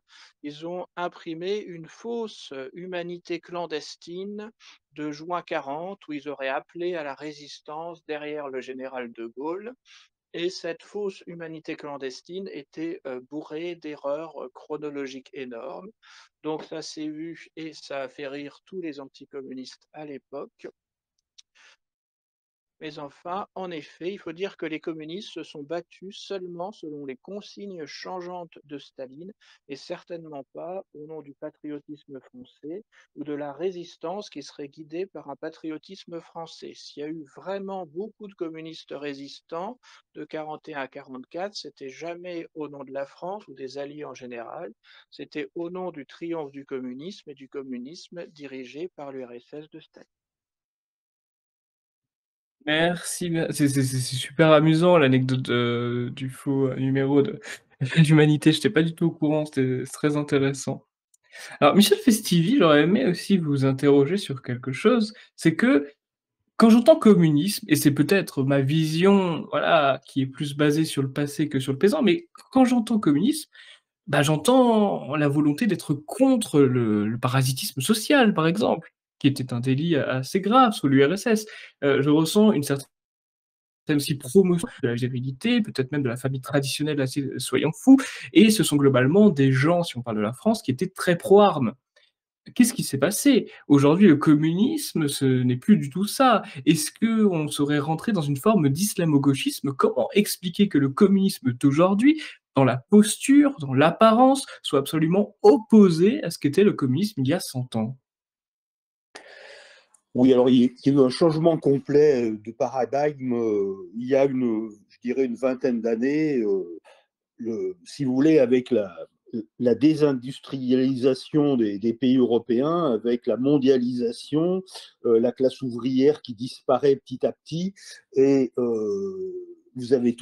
ils ont imprimé une fausse humanité clandestine de juin 40, où ils auraient appelé à la résistance derrière le général de Gaulle. Et cette fausse humanité clandestine était bourrée d'erreurs chronologiques énormes. Donc ça s'est vu et ça a fait rire tous les anticommunistes à l'époque. Mais enfin, en effet, il faut dire que les communistes se sont battus seulement selon les consignes changeantes de Staline et certainement pas au nom du patriotisme français ou de la résistance qui serait guidée par un patriotisme français. S'il y a eu vraiment beaucoup de communistes résistants de 41 à 44, c'était jamais au nom de la France ou des alliés en général, c'était au nom du triomphe du communisme et du communisme dirigé par l'URSS de Staline. Merci, c'est super amusant l'anecdote, du faux, numéro de l'Humanité. J'étais pas du tout au courant, c'est très intéressant. Alors Michel Festivi, j'aurais aimé aussi vous interroger sur quelque chose, c'est que quand j'entends communisme, et c'est peut-être ma vision, voilà, qui est plus basée sur le passé que sur le présent, mais quand j'entends communisme, bah, j'entends la volonté d'être contre le parasitisme social, par exemple, qui était un délit assez grave sous l'URSS. Je ressens une certaine aussi promotion de la virilité, peut-être même de la famille traditionnelle assez, soyons fous, et ce sont globalement des gens, si on parle de la France, qui étaient très pro-armes. Qu'est-ce qui s'est passé? Aujourd'hui, le communisme, ce n'est plus du tout ça. Est-ce qu'on serait rentré dans une forme d'islamo-gauchisme? Comment expliquer que le communisme d'aujourd'hui, dans la posture, dans l'apparence, soit absolument opposé à ce qu'était le communisme il y a 100 ans? Oui, alors il y a eu un changement complet de paradigme il y a je dirais une vingtaine d'années. Si vous voulez, avec la désindustrialisation des pays européens, avec la mondialisation, la classe ouvrière qui disparaît petit à petit, et vous avez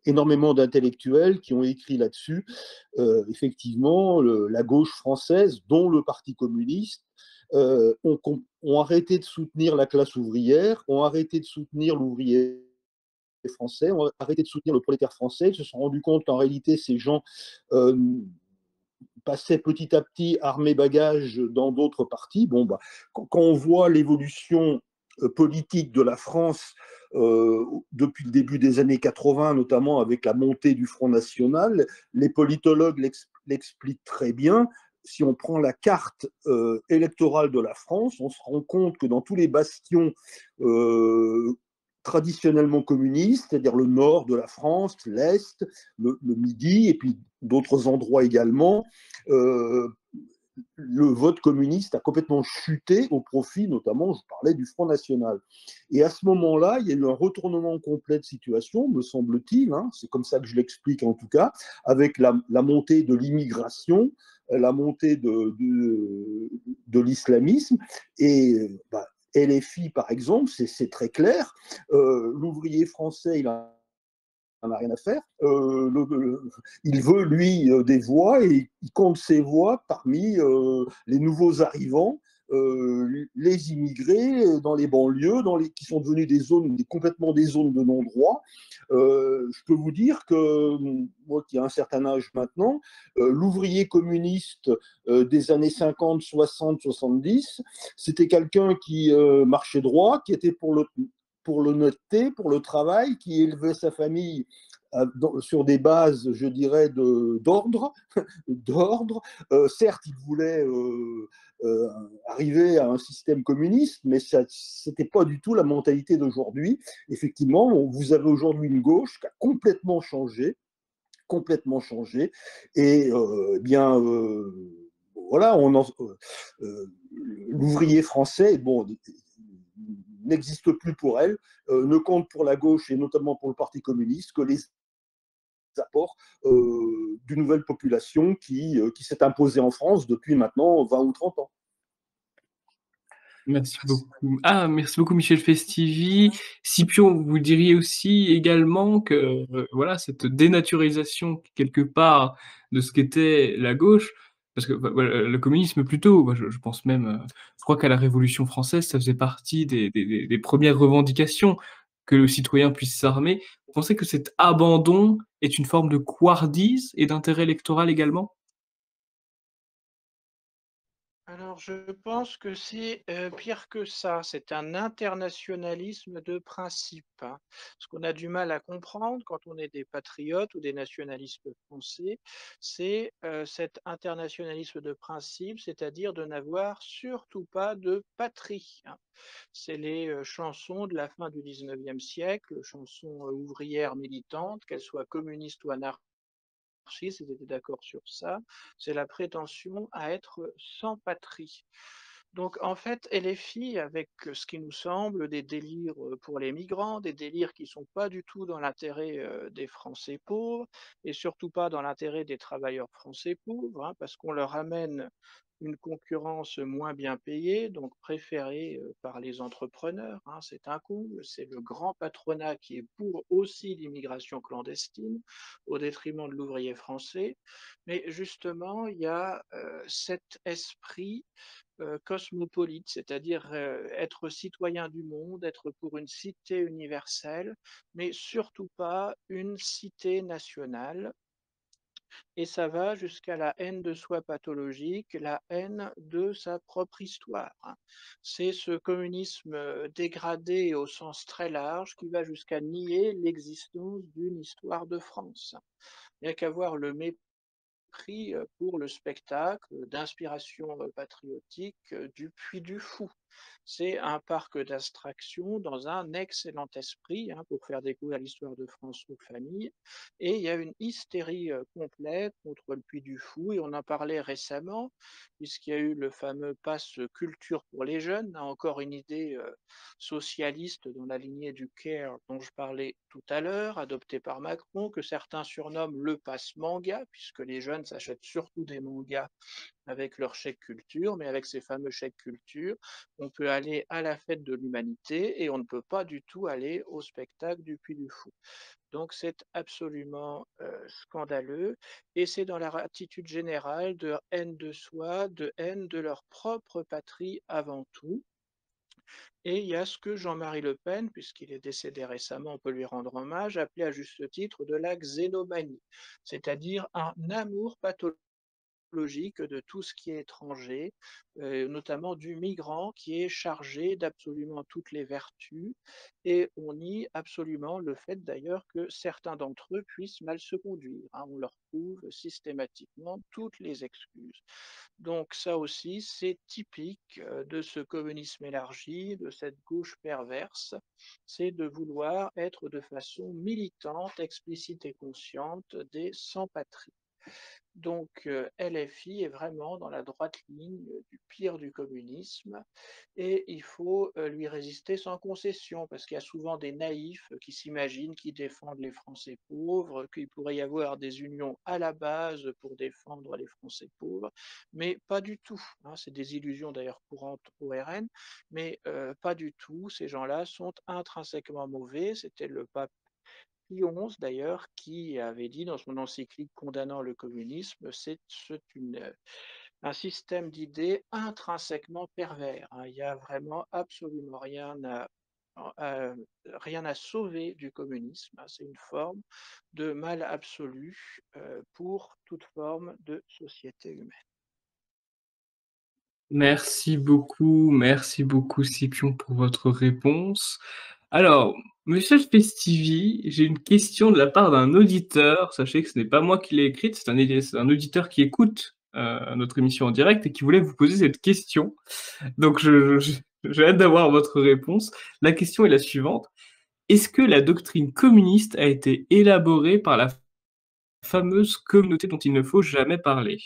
énormément d'intellectuels qui ont écrit là-dessus. Effectivement, la gauche française, dont le Parti communiste, ont arrêté de soutenir la classe ouvrière, ont arrêté de soutenir l'ouvrier français, ont arrêté de soutenir le prolétaire français, ils se sont rendus compte qu'en réalité, ces gens euh, passaient petit à petit armés bagages dans d'autres partis. Bon, bah, quand on voit l'évolution politique de la France depuis le début des années 80, notamment avec la montée du Front National, les politologues l'expliquent très bien. Si on prend la carte électorale de la France, on se rend compte que dans tous les bastions traditionnellement communistes, c'est-à-dire le nord de la France, l'Est, le Midi, et puis d'autres endroits également, euh, le vote communiste a complètement chuté au profit, notamment, je parlais du Front National. Et à ce moment-là, il y a eu un retournement complet de situation, me semble-t-il, hein, c'est comme ça que je l'explique en tout cas, avec la montée de l'immigration, la montée de l'islamisme, et bah, LFI, par exemple, c'est très clair, l'ouvrier français, il a n'en a rien à faire. Il veut, lui, des voix et il compte ses voix parmi les nouveaux arrivants, les immigrés dans les banlieues, qui sont devenus complètement des zones de non-droit. Je peux vous dire que, moi qui ai un certain âge maintenant, l'ouvrier communiste des années 50, 60, 70, c'était quelqu'un qui marchait droit, qui était pour l'honnêteté, pour le travail, qui élevait sa famille sur des bases, je dirais, d'ordre. Certes, il voulait euh, arriver à un système communiste, mais ce n'était pas du tout la mentalité d'aujourd'hui. Effectivement, vous avez aujourd'hui une gauche qui a complètement changé, et bien voilà, l'ouvrier français, bon, n'existe plus pour elle, ne compte pour la gauche et notamment pour le Parti communiste que les apports d'une nouvelle population qui s'est imposée en France depuis maintenant 20 ou 30 ans. Merci beaucoup. Ah, merci beaucoup Michel Festivi. Scipion, vous diriez aussi également que, voilà, cette dénaturisation quelque part de ce qu'était la gauche, parce que voilà, le communisme plutôt, moi je pense même, je crois qu'à la Révolution française, ça faisait partie des premières revendications que le citoyen puisse s'armer. Vous pensez que cet abandon est une forme de couardise et d'intérêt électoral également? Alors, je pense que c'est pire que ça. C'est un internationalisme de principe, hein. Ce qu'on a du mal à comprendre quand on est des patriotes ou des nationalistes français, c'est cet internationalisme de principe, c'est-à-dire de n'avoir surtout pas de patrie, hein. C'est les chansons de la fin du 19e siècle, chansons ouvrières militantes, qu'elles soient communistes ou anarchistes, ils étaient d'accord sur ça, c'est la prétention à être sans patrie. Donc en fait, LFI, avec ce qui nous semble des délires pour les migrants, des délires qui sont pas du tout dans l'intérêt des Français pauvres, et surtout pas dans l'intérêt des travailleurs français pauvres, hein, parce qu'on leur amène une concurrence moins bien payée, donc préférée par les entrepreneurs, hein, c'est un comble. C'est le grand patronat qui est pour aussi l'immigration clandestine, au détriment de l'ouvrier français. Mais justement, il y a cet esprit cosmopolite, c'est-à-dire être citoyen du monde, être pour une cité universelle, mais surtout pas une cité nationale. Et ça va jusqu'à la haine de soi pathologique, la haine de sa propre histoire, hein. C'est ce communisme dégradé au sens très large qui va jusqu'à nier l'existence d'une histoire de France. Il n'y a qu'à voir le mépris pour le spectacle d'inspiration patriotique du Puy du Fou. C'est un parc d'abstraction dans un excellent esprit, hein, pour faire découvrir l'histoire de France aux familles. Et il y a une hystérie complète contre le Puy du Fou, et on en parlait récemment, puisqu'il y a eu le fameux pass culture pour les jeunes, hein, encore une idée socialiste dans la lignée du CARE dont je parlais tout à l'heure, adopté par Macron, que certains surnomment le pass manga, puisque les jeunes s'achètent surtout des mangas avec leur chèque culture, mais avec ces fameux chèques culture, on peut aller à la fête de l'humanité et on ne peut pas du tout aller au spectacle du Puy du Fou. Donc c'est absolument scandaleux, et c'est dans leur attitude générale de haine de soi, de haine de leur propre patrie avant tout. Et il y a ce que Jean-Marie Le Pen, puisqu'il est décédé récemment, on peut lui rendre hommage, appelé à juste titre de la xénomanie, c'est-à-dire un amour pathologique de tout ce qui est étranger, notamment du migrant qui est chargé d'absolument toutes les vertus, et on nie absolument le fait d'ailleurs que certains d'entre eux puissent mal se conduire, hein. On leur trouve systématiquement toutes les excuses. Donc ça aussi, c'est typique de ce communisme élargi, de cette gauche perverse, c'est de vouloir être de façon militante, explicite et consciente des sans-patries. Donc LFI est vraiment dans la droite ligne du pire du communisme, et il faut lui résister sans concession, parce qu'il y a souvent des naïfs qui s'imaginent qu'ils défendent les Français pauvres, qu'il pourrait y avoir des unions à la base pour défendre les Français pauvres, mais pas du tout, hein. C'est des illusions d'ailleurs courantes au RN, mais pas du tout. Ces gens-là sont intrinsèquement mauvais. C'était le pape Pie XI d'ailleurs, qui avait dit dans son encyclique condamnant le communisme, un système d'idées intrinsèquement pervers, hein. Il n'y a vraiment absolument rien à sauver du communisme, hein. C'est une forme de mal absolu pour toute forme de société humaine. Merci beaucoup Scipion pour votre réponse. Alors, monsieur Festivi, j'ai une question de la part d'un auditeur. Sachez que ce n'est pas moi qui l'ai écrite, c'est un auditeur qui écoute notre émission en direct et qui voulait vous poser cette question. Donc, j'ai hâte d'avoir votre réponse. La question est la suivante. Est-ce que la doctrine communiste a été élaborée par la fameuse communauté dont il ne faut jamais parler?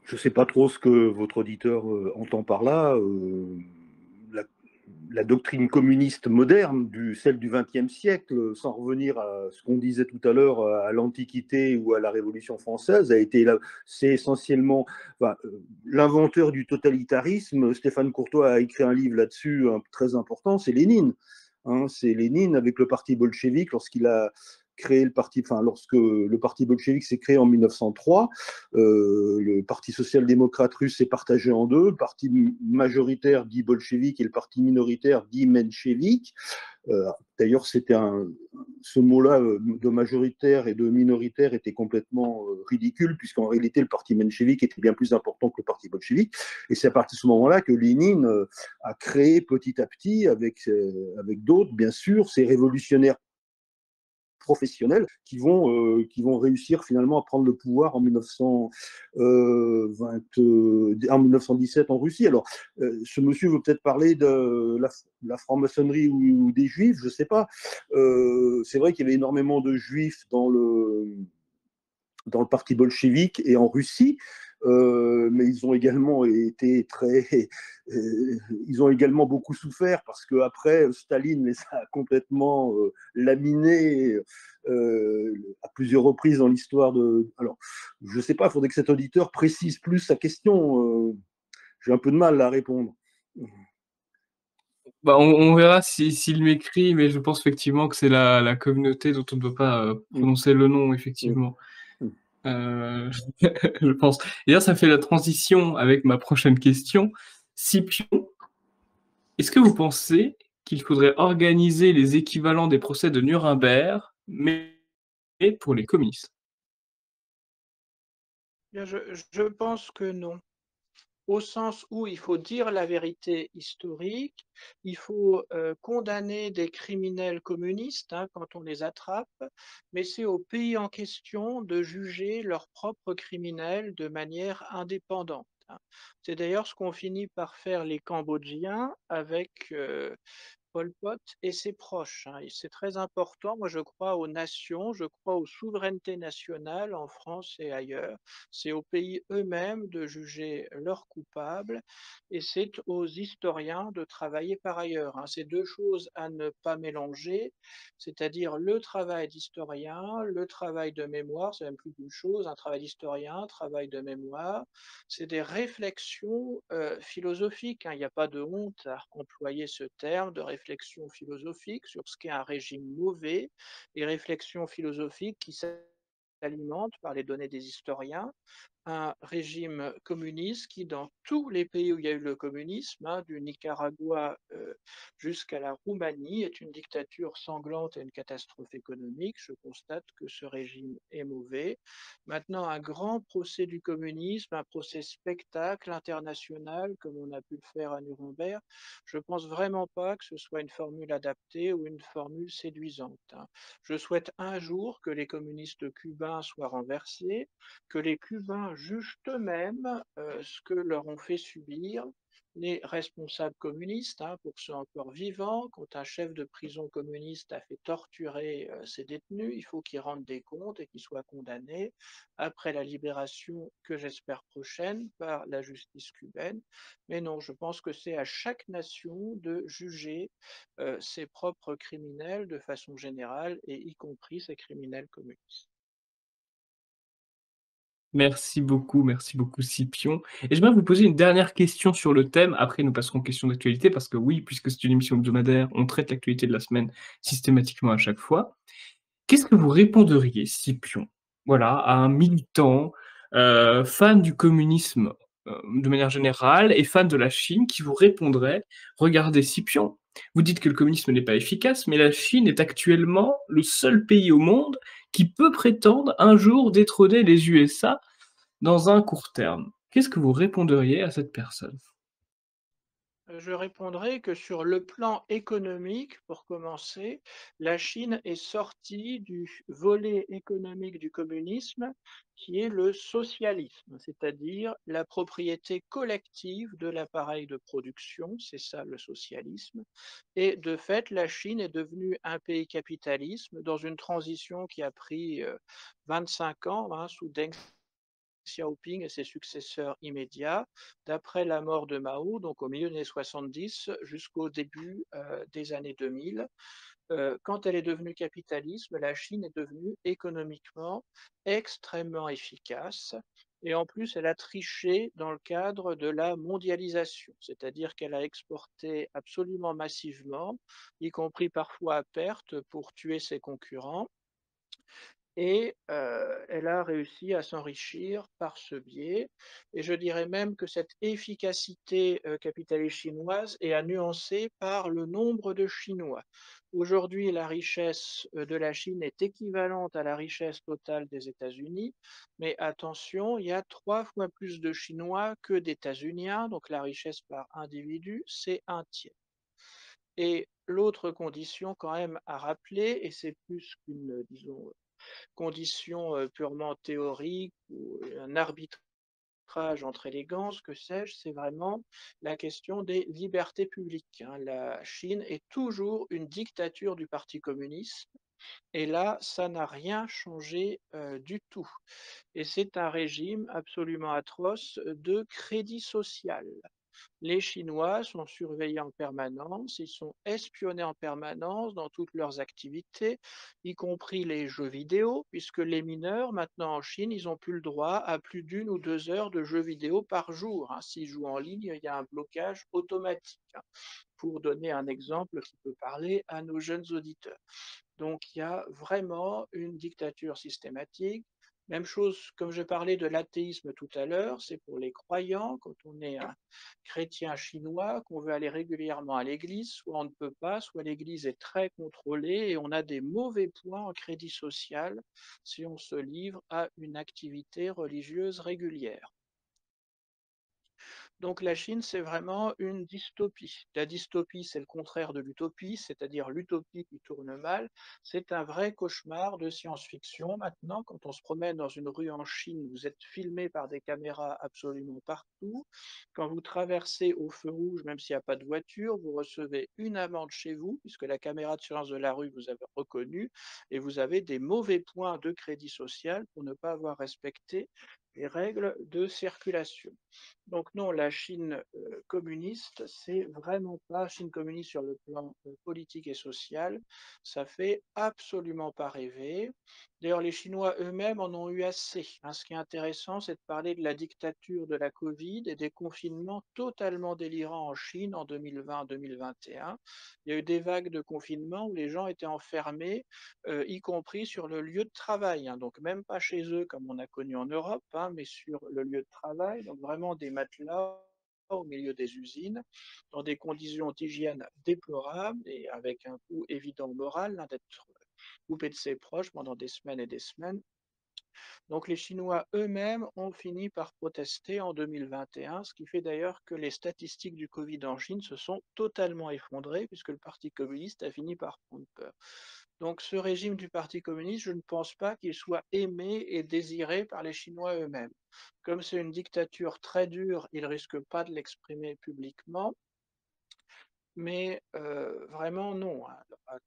Je ne sais pas trop ce que votre auditeur entend par là. La, la doctrine communiste moderne, celle du XXe siècle, sans revenir à ce qu'on disait tout à l'heure, à l'Antiquité ou à la Révolution française, c'est essentiellement l'inventeur du totalitarisme. Stéphane Courtois a écrit un livre là-dessus très important, c'est Lénine. Hein, c'est Lénine avec le parti bolchevique lorsqu'il a créé le parti, enfin lorsque le parti bolchevique s'est créé en 1903, le parti social-démocrate russe s'est partagé en deux, le parti majoritaire dit bolchevique et le parti minoritaire dit menchevique. D'ailleurs, ce mot-là de majoritaire et de minoritaire était complètement ridicule, puisqu'en réalité, le parti menchevique était bien plus important que le parti bolchevique. Et c'est à partir de ce moment-là que Lénine a créé petit à petit, avec d'autres, bien sûr, ces révolutionnaires professionnels qui vont réussir finalement à prendre le pouvoir en 1917 en Russie. Alors, ce monsieur veut peut-être parler de la franc-maçonnerie ou des juifs, je ne sais pas. C'est vrai qu'il y avait énormément de juifs dans le parti bolchevique et en Russie, mais ils ont également été ils ont également beaucoup souffert parce qu'après, Staline les a complètement laminés à plusieurs reprises dans l'histoire de. Alors, je ne sais pas, il faudrait que cet auditeur précise plus sa question. J'ai un peu de mal à répondre. Bah, on verra s'il m'écrit, mais je pense effectivement que c'est la communauté dont on ne doit pas Mm, prononcer le nom, mm, effectivement. mm. Je pense. Et là, ça fait la transition avec ma prochaine question. Scipion, est-ce que vous pensez qu'il faudrait organiser les équivalents des procès de Nuremberg, mais pour les communistes? Bien, je pense que non. Au sens où il faut dire la vérité historique, il faut condamner des criminels communistes hein, quand on les attrape, mais c'est au pays en question de juger leurs propres criminels de manière indépendante. Hein. C'est d'ailleurs ce qu'ont fini par faire les Cambodgiens avec Pol Pot et ses proches. Hein. Et c'est très important. Moi, je crois aux nations, je crois aux souverainetés nationales en France et ailleurs. C'est aux pays eux-mêmes de juger leurs coupables et c'est aux historiens de travailler par ailleurs. Hein. C'est deux choses à ne pas mélanger, c'est-à-dire le travail d'historien, le travail de mémoire, c'est même plus qu'une chose, un travail d'historien, un travail de mémoire, c'est des réflexions philosophiques. Hein. Il n'y a pas de honte à employer ce terme de réflexion philosophique sur ce qu'est un régime mauvais, et réflexions philosophiques qui s'alimentent par les données des historiens, un régime communiste qui, dans tous les pays où il y a eu le communisme, hein, du Nicaragua jusqu'à la Roumanie, est une dictature sanglante et une catastrophe économique. Je constate que ce régime est mauvais. Maintenant, un grand procès du communisme, un procès spectacle international, comme on a pu le faire à Nuremberg, je ne pense vraiment pas que ce soit une formule adaptée ou une formule séduisante. Hein. Je souhaite un jour que les communistes cubains soient renversés, que les Cubains jugent eux-mêmes ce que leur ont fait subir les responsables communistes, hein, pour ceux encore vivants. Quand un chef de prison communiste a fait torturer ses détenus, il faut qu'il rende des comptes et qu'il soit condamné après la libération, que j'espère prochaine, par la justice cubaine. Mais non, je pense que c'est à chaque nation de juger ses propres criminels de façon générale, et y compris ses criminels communistes. Merci beaucoup Scipion. Et j'aimerais vous poser une dernière question sur le thème, après nous passerons aux questions d'actualité, parce que oui, puisque c'est une émission hebdomadaire, on traite l'actualité de la semaine systématiquement à chaque fois. Qu'est-ce que vous répondriez, Scipion, voilà, à un militant, fan du communisme, de manière générale et fan de la Chine qui vous répondrait: «Regardez Scipion, vous dites que le communisme n'est pas efficace, mais la Chine est actuellement le seul pays au monde qui peut prétendre un jour détrôner les USA dans un court terme». Qu'est-ce que vous répondriez à cette personne? Je répondrai que sur le plan économique, pour commencer, la Chine est sortie du volet économique du communisme qui est le socialisme, c'est-à-dire la propriété collective de l'appareil de production, c'est ça le socialisme. Et de fait, la Chine est devenue un pays capitaliste dans une transition qui a pris 25 ans hein, sous Deng Xiaoping et ses successeurs immédiats, d'après la mort de Mao, donc au milieu des années 70 jusqu'au début des années 2000. Quand elle est devenue capitalisme, la Chine est devenue économiquement extrêmement efficace. Et en plus, elle a triché dans le cadre de la mondialisation, c'est-à-dire qu'elle a exporté absolument massivement, y compris parfois à perte pour tuer ses concurrents et elle a réussi à s'enrichir par ce biais. Et je dirais même que cette efficacité capitaliste chinoise est à nuancer par le nombre de Chinois. Aujourd'hui, la richesse de la Chine est équivalente à la richesse totale des États-Unis, mais attention, il y a 3 fois plus de Chinois que d'États-Uniens, donc la richesse par individu, c'est un tiers. Et l'autre condition quand même à rappeler, et c'est plus qu'une, disons, conditions purement théoriques ou un arbitrage entre élégances, que sais-je, c'est vraiment la question des libertés publiques. Hein. La Chine est toujours une dictature du Parti communiste Et là, ça n'a rien changé, du tout. Et c'est un régime absolument atroce de crédit social. Les Chinois sont surveillés en permanence, ils sont espionnés en permanence dans toutes leurs activités, y compris les jeux vidéo, puisque les mineurs, maintenant en Chine, ils n'ont plus le droit à plus d'1 ou 2 heures de jeux vidéo par jour, hein. S'ils jouent en ligne, il y a un blocage automatique, hein, pour donner un exemple qui peut parler à nos jeunes auditeurs. Donc il y a vraiment une dictature systématique. Même chose, comme je parlais de l'athéisme tout à l'heure, c'est pour les croyants, quand on est un chrétien chinois, qu'on veut aller régulièrement à l'église, soit on ne peut pas, soit l'église est très contrôlée et on a des mauvais points en crédit social si on se livre à une activité religieuse régulière. Donc la Chine, c'est vraiment une dystopie. La dystopie, c'est le contraire de l'utopie, c'est-à-dire l'utopie qui tourne mal. C'est un vrai cauchemar de science-fiction. Maintenant, quand on se promène dans une rue en Chine, vous êtes filmé par des caméras absolument partout. Quand vous traversez au feu rouge, même s'il n'y a pas de voiture, vous recevez une amende chez vous, puisque la caméra de surveillance de la rue vous avez reconnu, et vous avez des mauvais points de crédit social pour ne pas avoir respecté les règles de circulation. Donc non, la Chine communiste, c'est vraiment pas Chine communiste sur le plan politique et social. Ça fait absolument pas rêver. D'ailleurs, les Chinois eux-mêmes en ont eu assez, hein. Ce qui est intéressant, c'est de parler de la dictature de la Covid et des confinements totalement délirants en Chine en 2020-2021. Il y a eu des vagues de confinement où les gens étaient enfermés, y compris sur le lieu de travail, hein. Donc même pas chez eux comme on a connu en Europe, hein, mais sur le lieu de travail. Donc vraiment des matelas au milieu des usines, dans des conditions d'hygiène déplorables et avec un coût évident moral, hein, d'être coupé de ses proches pendant des semaines et des semaines. Donc les Chinois eux-mêmes ont fini par protester en 2021, ce qui fait d'ailleurs que les statistiques du Covid en Chine se sont totalement effondrées, puisque le Parti communiste a fini par prendre peur. Donc ce régime du Parti communiste, je ne pense pas qu'il soit aimé et désiré par les Chinois eux-mêmes. Comme c'est une dictature très dure, ils ne risquent pas de l'exprimer publiquement, mais vraiment non, hein.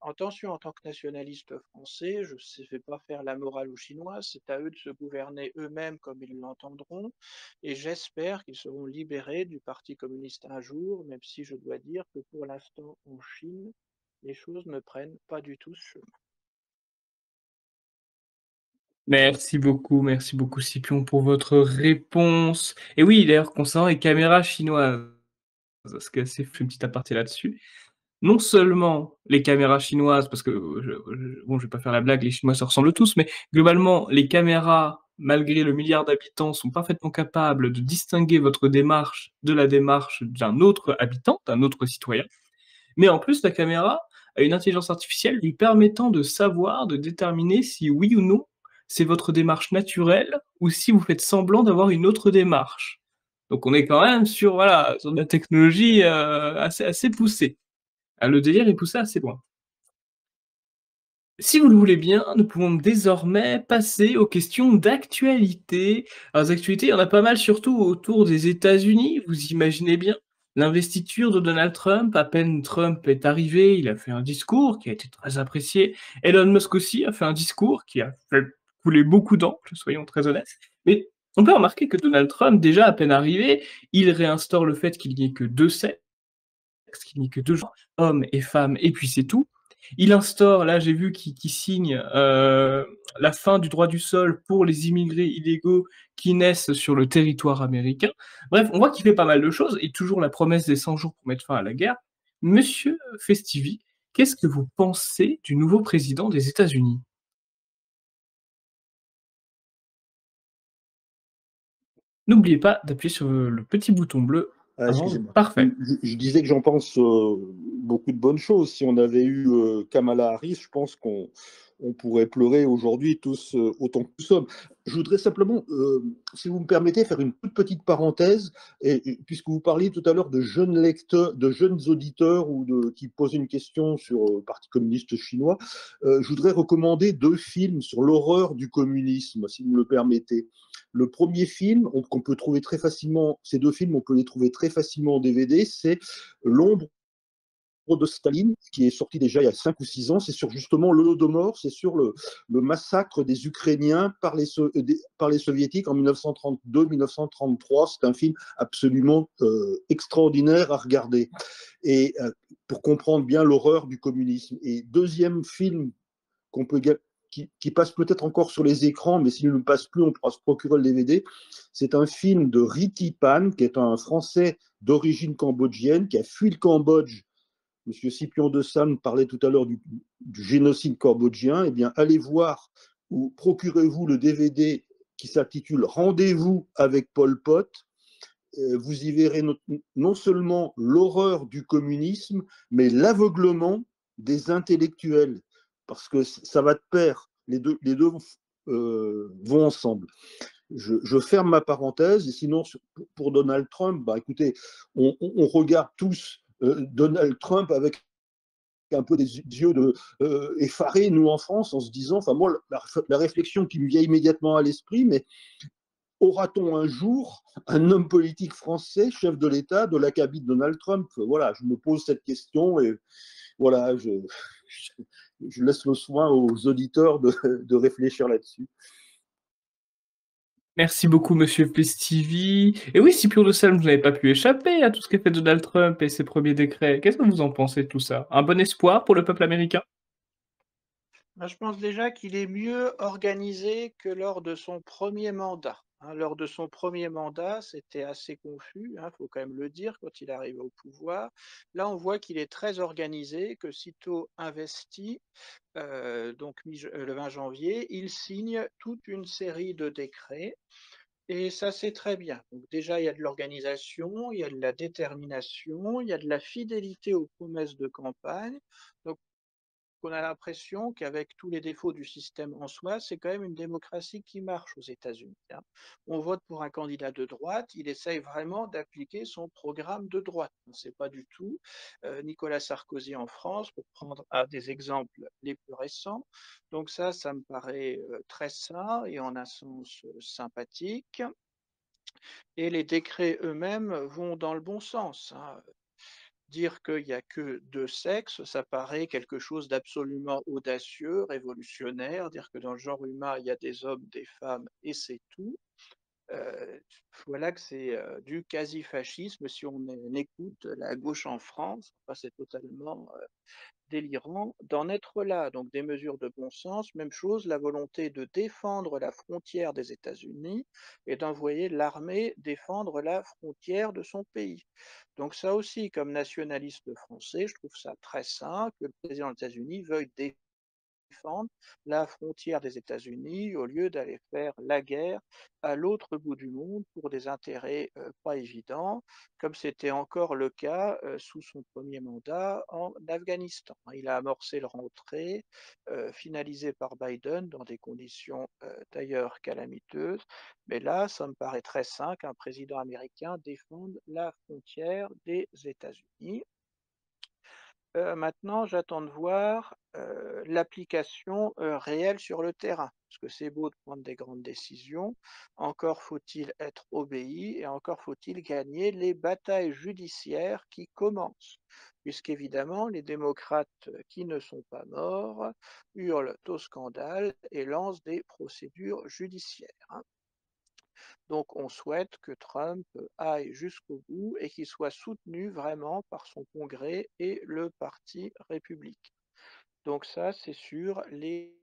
Attention, en tant que nationaliste français, je ne fais pas faire la morale aux Chinois, c'est à eux de se gouverner eux-mêmes comme ils l'entendront, et j'espère qu'ils seront libérés du Parti communiste un jour, même si je dois dire que pour l'instant en Chine, les choses ne prennent pas du tout ce chemin. Merci beaucoup Scipion pour votre réponse. Et oui, d'ailleurs, concernant les caméras chinoises, parce que c'est fait une petite aparté là-dessus. Non seulement les caméras chinoises, parce que bon, je vais pas faire la blague, les Chinois se ressemblent tous, mais globalement, les caméras, malgré le milliard d'habitants, sont parfaitement capables de distinguer votre démarche de la démarche d'un autre habitant, d'un autre citoyen. Mais en plus, la caméra a une intelligence artificielle lui permettant de savoir, de déterminer si oui ou non c'est votre démarche naturelle ou si vous faites semblant d'avoir une autre démarche. Donc on est quand même sur, voilà, sur de la technologie assez poussée. Ah, le délire est poussé assez loin. Si vous le voulez bien, nous pouvons désormais passer aux questions d'actualité. Alors, les actualités, il y en a pas mal, surtout autour des États-Unis, vous imaginez bien. L'investiture de Donald Trump, à peine Trump est arrivé, il a fait un discours qui a été très apprécié. Elon Musk aussi a fait un discours qui a fait couler beaucoup d'encre, soyons très honnêtes. Mais on peut remarquer que Donald Trump, déjà à peine arrivé, il réinstaure le fait qu'il n'y ait que deux sexes, qu'il n'y ait que deux genres, hommes et femmes, et puis c'est tout. Il instaure, là j'ai vu qu'il signe la fin du droit du sol pour les immigrés illégaux qui naissent sur le territoire américain. Bref, on voit qu'il fait pas mal de choses, et toujours la promesse des 100 jours pour mettre fin à la guerre. Monsieur Festivi, qu'est-ce que vous pensez du nouveau président des États-Unis? N'oubliez pas d'appuyer sur le petit bouton bleu Ah, avant. excusez-moi. Parfait. Je disais que j'en pense beaucoup de bonnes choses. Si on avait eu Kamala Harris, je pense qu'on pourrait pleurer aujourd'hui tous autant que nous sommes. Je voudrais simplement, si vous me permettez, faire une toute petite parenthèse, puisque vous parliez tout à l'heure de jeunes lecteurs, de jeunes auditeurs qui posaient une question sur le Parti communiste chinois, je voudrais recommander deux films sur l'horreur du communisme, si vous me le permettez. Le premier film, qu'on peut trouver très facilement, ces deux films, on peut les trouver très facilement en DVD, c'est L'ombre de Staline, qui est sorti déjà il y a 5 ou 6 ans, c'est sur justement l'Holodomor, c'est sur le massacre des Ukrainiens par les Soviétiques en 1932-1933. C'est un film absolument extraordinaire à regarder. Et pour comprendre bien l'horreur du communisme. Et deuxième film qu'on peut qui passe peut-être encore sur les écrans, mais s'il ne passe plus, on pourra se procurer le DVD. C'est un film de Riti Pan, qui est un Français d'origine cambodgienne, qui a fui le Cambodge. Monsieur Scipion de Salm parlait tout à l'heure du génocide cambodgien. Eh bien, allez voir ou procurez-vous le DVD qui s'intitule Rendez-vous avec Pol Pot. Vous y verrez non seulement l'horreur du communisme, mais l'aveuglement des intellectuels, parce que ça va de pair, les deux vont ensemble. Je ferme ma parenthèse, et sinon, pour Donald Trump, bah, écoutez, on regarde tous Donald Trump avec un peu des yeux effarés, nous en France, en se disant, enfin moi, la réflexion qui me vient immédiatement à l'esprit, mais aura-t-on un jour un homme politique français, chef de l'État, de l'acabit de Donald Trump? Voilà, je me pose cette question et voilà, je laisse le soin aux auditeurs de réfléchir là-dessus. Merci beaucoup, monsieur Pestivi. Et oui, Scipion de Salm, vous n'avez pas pu échapper à tout ce qu'a fait Donald Trump et ses premiers décrets. Qu'est-ce que vous en pensez de tout ça? Un bon espoir pour le peuple américain? Je pense déjà qu'il est mieux organisé que lors de son premier mandat. Lors de son premier mandat, c'était assez confus, faut quand même le dire, quand il arrive au pouvoir. Là, on voit qu'il est très organisé, que sitôt investi, donc le 20 janvier, il signe toute une série de décrets. Et ça, c'est très bien. Donc déjà, il y a de l'organisation, il y a de la détermination, il y a de la fidélité aux promesses de campagne. Donc, on a l'impression qu'avec tous les défauts du système en soi, c'est quand même une démocratie qui marche aux États-Unis. On vote pour un candidat de droite, il essaye vraiment d'appliquer son programme de droite. Ce n'est pas du tout Nicolas Sarkozy en France, pour prendre des exemples les plus récents. Donc ça me paraît très sain et en un sens sympathique. Et les décrets eux-mêmes vont dans le bon sens. Dire qu'il n'y a que deux sexes, ça paraît quelque chose d'absolument audacieux, révolutionnaire. Dire que dans le genre humain, il y a des hommes, des femmes, et c'est tout. Voilà que c'est du quasi-fascisme si on écoute la gauche en France. Enfin, c'est totalement délirant d'en être là. Donc des mesures de bon sens, même chose, la volonté de défendre la frontière des États-Unis et d'envoyer l'armée défendre la frontière de son pays. Donc ça aussi, comme nationaliste français, je trouve ça très sain que le président des États-Unis veuille défendre la frontière des États-Unis au lieu d'aller faire la guerre à l'autre bout du monde pour des intérêts pas évidents, comme c'était encore le cas sous son premier mandat en Afghanistan. Il a amorcé le retrait, finalisé par Biden dans des conditions d'ailleurs calamiteuses, mais là, ça me paraît très sain qu'un président américain défende la frontière des États-Unis. Maintenant, j'attends de voir l'application réelle sur le terrain, parce que c'est beau de prendre des grandes décisions, encore faut-il être obéi et encore faut-il gagner les batailles judiciaires qui commencent, puisqu'évidemment, les démocrates qui ne sont pas morts hurlent au scandale et lancent des procédures judiciaires. Donc on souhaite que Trump aille jusqu'au bout et qu'il soit soutenu vraiment par son Congrès et le Parti républicain. Donc ça, c'est sur les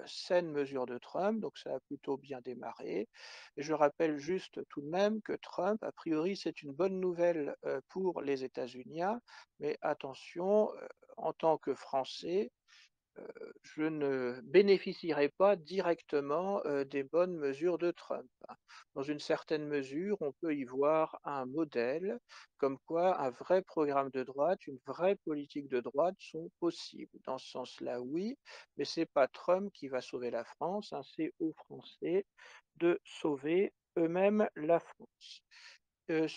saines mesures de Trump, donc ça a plutôt bien démarré. Et je rappelle juste tout de même que Trump, a priori, c'est une bonne nouvelle pour les États-Unis, mais attention, en tant que Français, je ne bénéficierai pas directement des bonnes mesures de Trump. Dans une certaine mesure, on peut y voir un modèle, comme quoi un vrai programme de droite, une vraie politique de droite sont possibles. Dans ce sens-là, oui, mais ce n'est pas Trump qui va sauver la France, c'est aux Français de sauver eux-mêmes la France.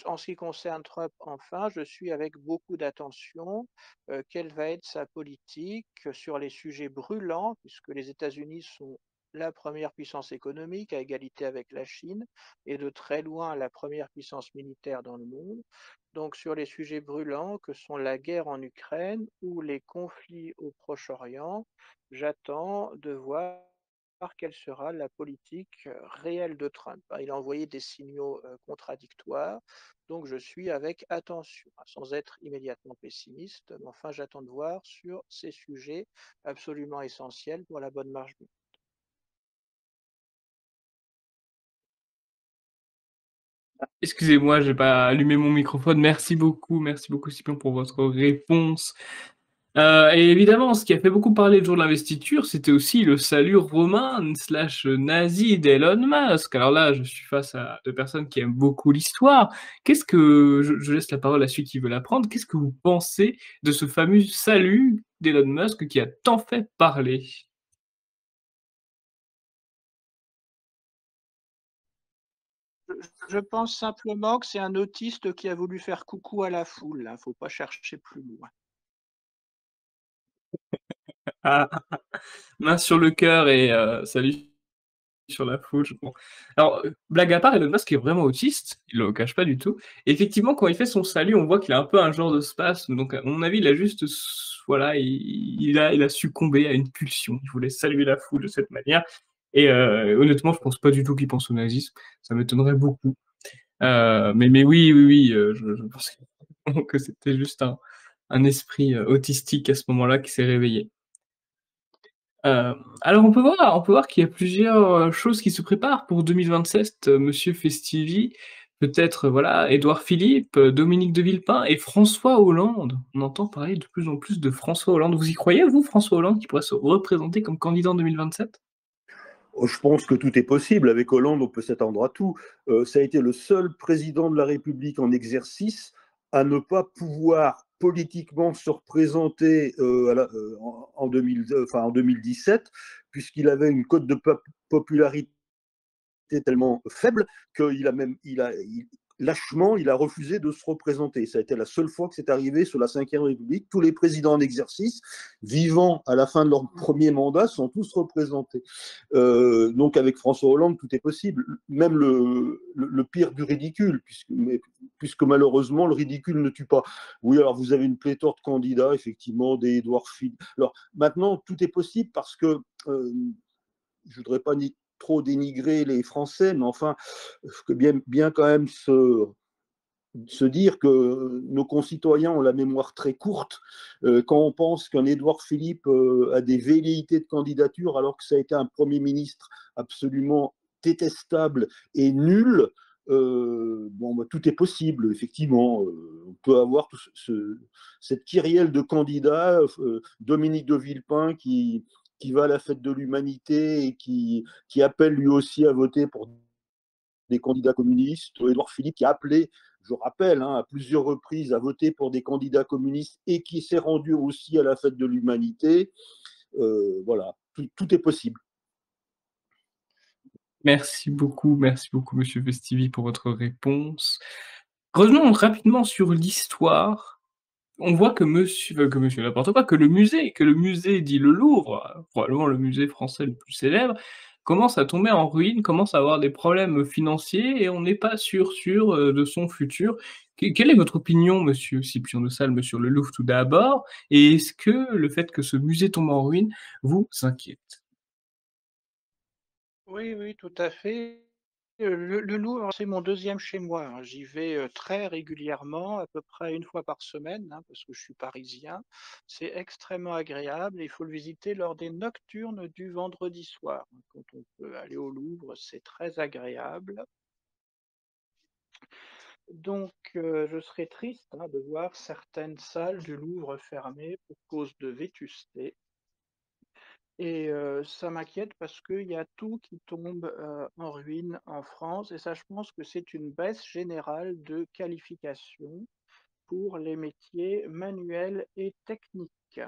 En ce qui concerne Trump, enfin, je suis avec beaucoup d'attention quelle va être sa politique sur les sujets brûlants, puisque les États-Unis sont la première puissance économique à égalité avec la Chine et de très loin la première puissance militaire dans le monde. Donc sur les sujets brûlants que sont la guerre en Ukraine ou les conflits au Proche-Orient, j'attends de voir quelle sera la politique réelle de Trump. Il a envoyé des signaux contradictoires, donc je suis avec attention, sans être immédiatement pessimiste, mais enfin j'attends de voir sur ces sujets absolument essentiels pour la bonne marche du. Excusez-moi, j'ai pas allumé mon microphone. Merci beaucoup Scipion pour votre réponse. Et évidemment, ce qui a fait beaucoup parler le jour de l'investiture, c'était aussi le salut romain slash nazi d'Elon Musk. Alors là, je suis face à deux personnes qui aiment beaucoup l'histoire. Qu'est-ce que je laisse la parole à celui qui veut la prendre. Qu'est-ce que vous pensez de ce fameux salut d'Elon Musk qui a tant fait parler? Je pense simplement que c'est un autiste qui a voulu faire coucou à la foule. Il ne faut pas chercher plus loin. Ah, main sur le cœur et salut sur la foule, je comprends. Alors, blague à part, Elon Musk est vraiment autiste, il le cache pas du tout. Effectivement, quand il fait son salut, on voit qu'il a un peu un genre de spasme, donc à mon avis, il a juste voilà, il a succombé à une pulsion. Il voulait saluer la foule de cette manière et honnêtement, je pense pas du tout qu'il pense au nazisme, ça m'étonnerait beaucoup. Mais oui, je pense que c'était juste un esprit, autistique à ce moment-là qui s'est réveillé. Alors on peut voir qu'il y a plusieurs, choses qui se préparent pour 2027, monsieur Festivi. Peut-être, voilà, Édouard Philippe, Dominique de Villepin et François Hollande. On entend parler de plus en plus de François Hollande. Vous y croyez, vous, François Hollande, qui pourrait se représenter comme candidat en 2027? Oh, je pense que tout est possible. Avec Hollande, on peut s'attendre à tout. Ça a été le seul président de la République en exercice à ne pas pouvoir politiquement se représenter en 2000, en 2017, puisqu'il avait une cote de popularité tellement faible qu'il a même, lâchement, il a refusé de se représenter. Ça a été la seule fois que c'est arrivé sous la Ve République. Tous les présidents en exercice, vivant à la fin de leur premier mandat, sont tous représentés. Donc avec François Hollande, tout est possible. Même le pire du ridicule, puisque malheureusement, le ridicule ne tue pas. Oui, alors vous avez une pléthore de candidats, effectivement, des Édouard Philippe. Alors maintenant, tout est possible parce que je voudrais pas ni trop dénigrer les Français, mais enfin, que bien quand même se dire que nos concitoyens ont la mémoire très courte quand on pense qu'un Édouard Philippe a des velléités de candidature alors que ça a été un Premier ministre absolument détestable et nul. Bon, bah, tout est possible, effectivement. On peut avoir cette kyrielle de candidats, Dominique de Villepin qui va à la fête de l'humanité et qui appelle lui aussi à voter pour des candidats communistes. Édouard Philippe qui a appelé, je rappelle, à plusieurs reprises à voter pour des candidats communistes et qui s'est rendu aussi à la fête de l'humanité. Voilà, tout est possible. Merci beaucoup, monsieur Festivi, pour votre réponse. Revenons rapidement sur l'histoire. On voit que monsieur n'importe quoi, que le musée dit le Louvre, probablement le musée français le plus célèbre, commence à tomber en ruine, commence à avoir des problèmes financiers et on n'est pas sûr, de son futur. Quelle est votre opinion, monsieur Scipion de Salm, sur le Louvre tout d'abord? Et est-ce que le fait que ce musée tombe en ruine vous inquiète? Oui, oui, tout à fait. Le Louvre, c'est mon deuxième chez moi. J'y vais très régulièrement, à peu près une fois par semaine, parce que je suis parisien. C'est extrêmement agréable et il faut le visiter lors des nocturnes du vendredi soir. Quand on peut aller au Louvre, c'est très agréable. Donc, je serais triste de voir certaines salles du Louvre fermées pour cause de vétusté. Et ça m'inquiète parce qu'il y a tout qui tombe en ruine en France. Et ça, je pense que c'est une baisse générale de qualification pour les métiers manuels et techniques.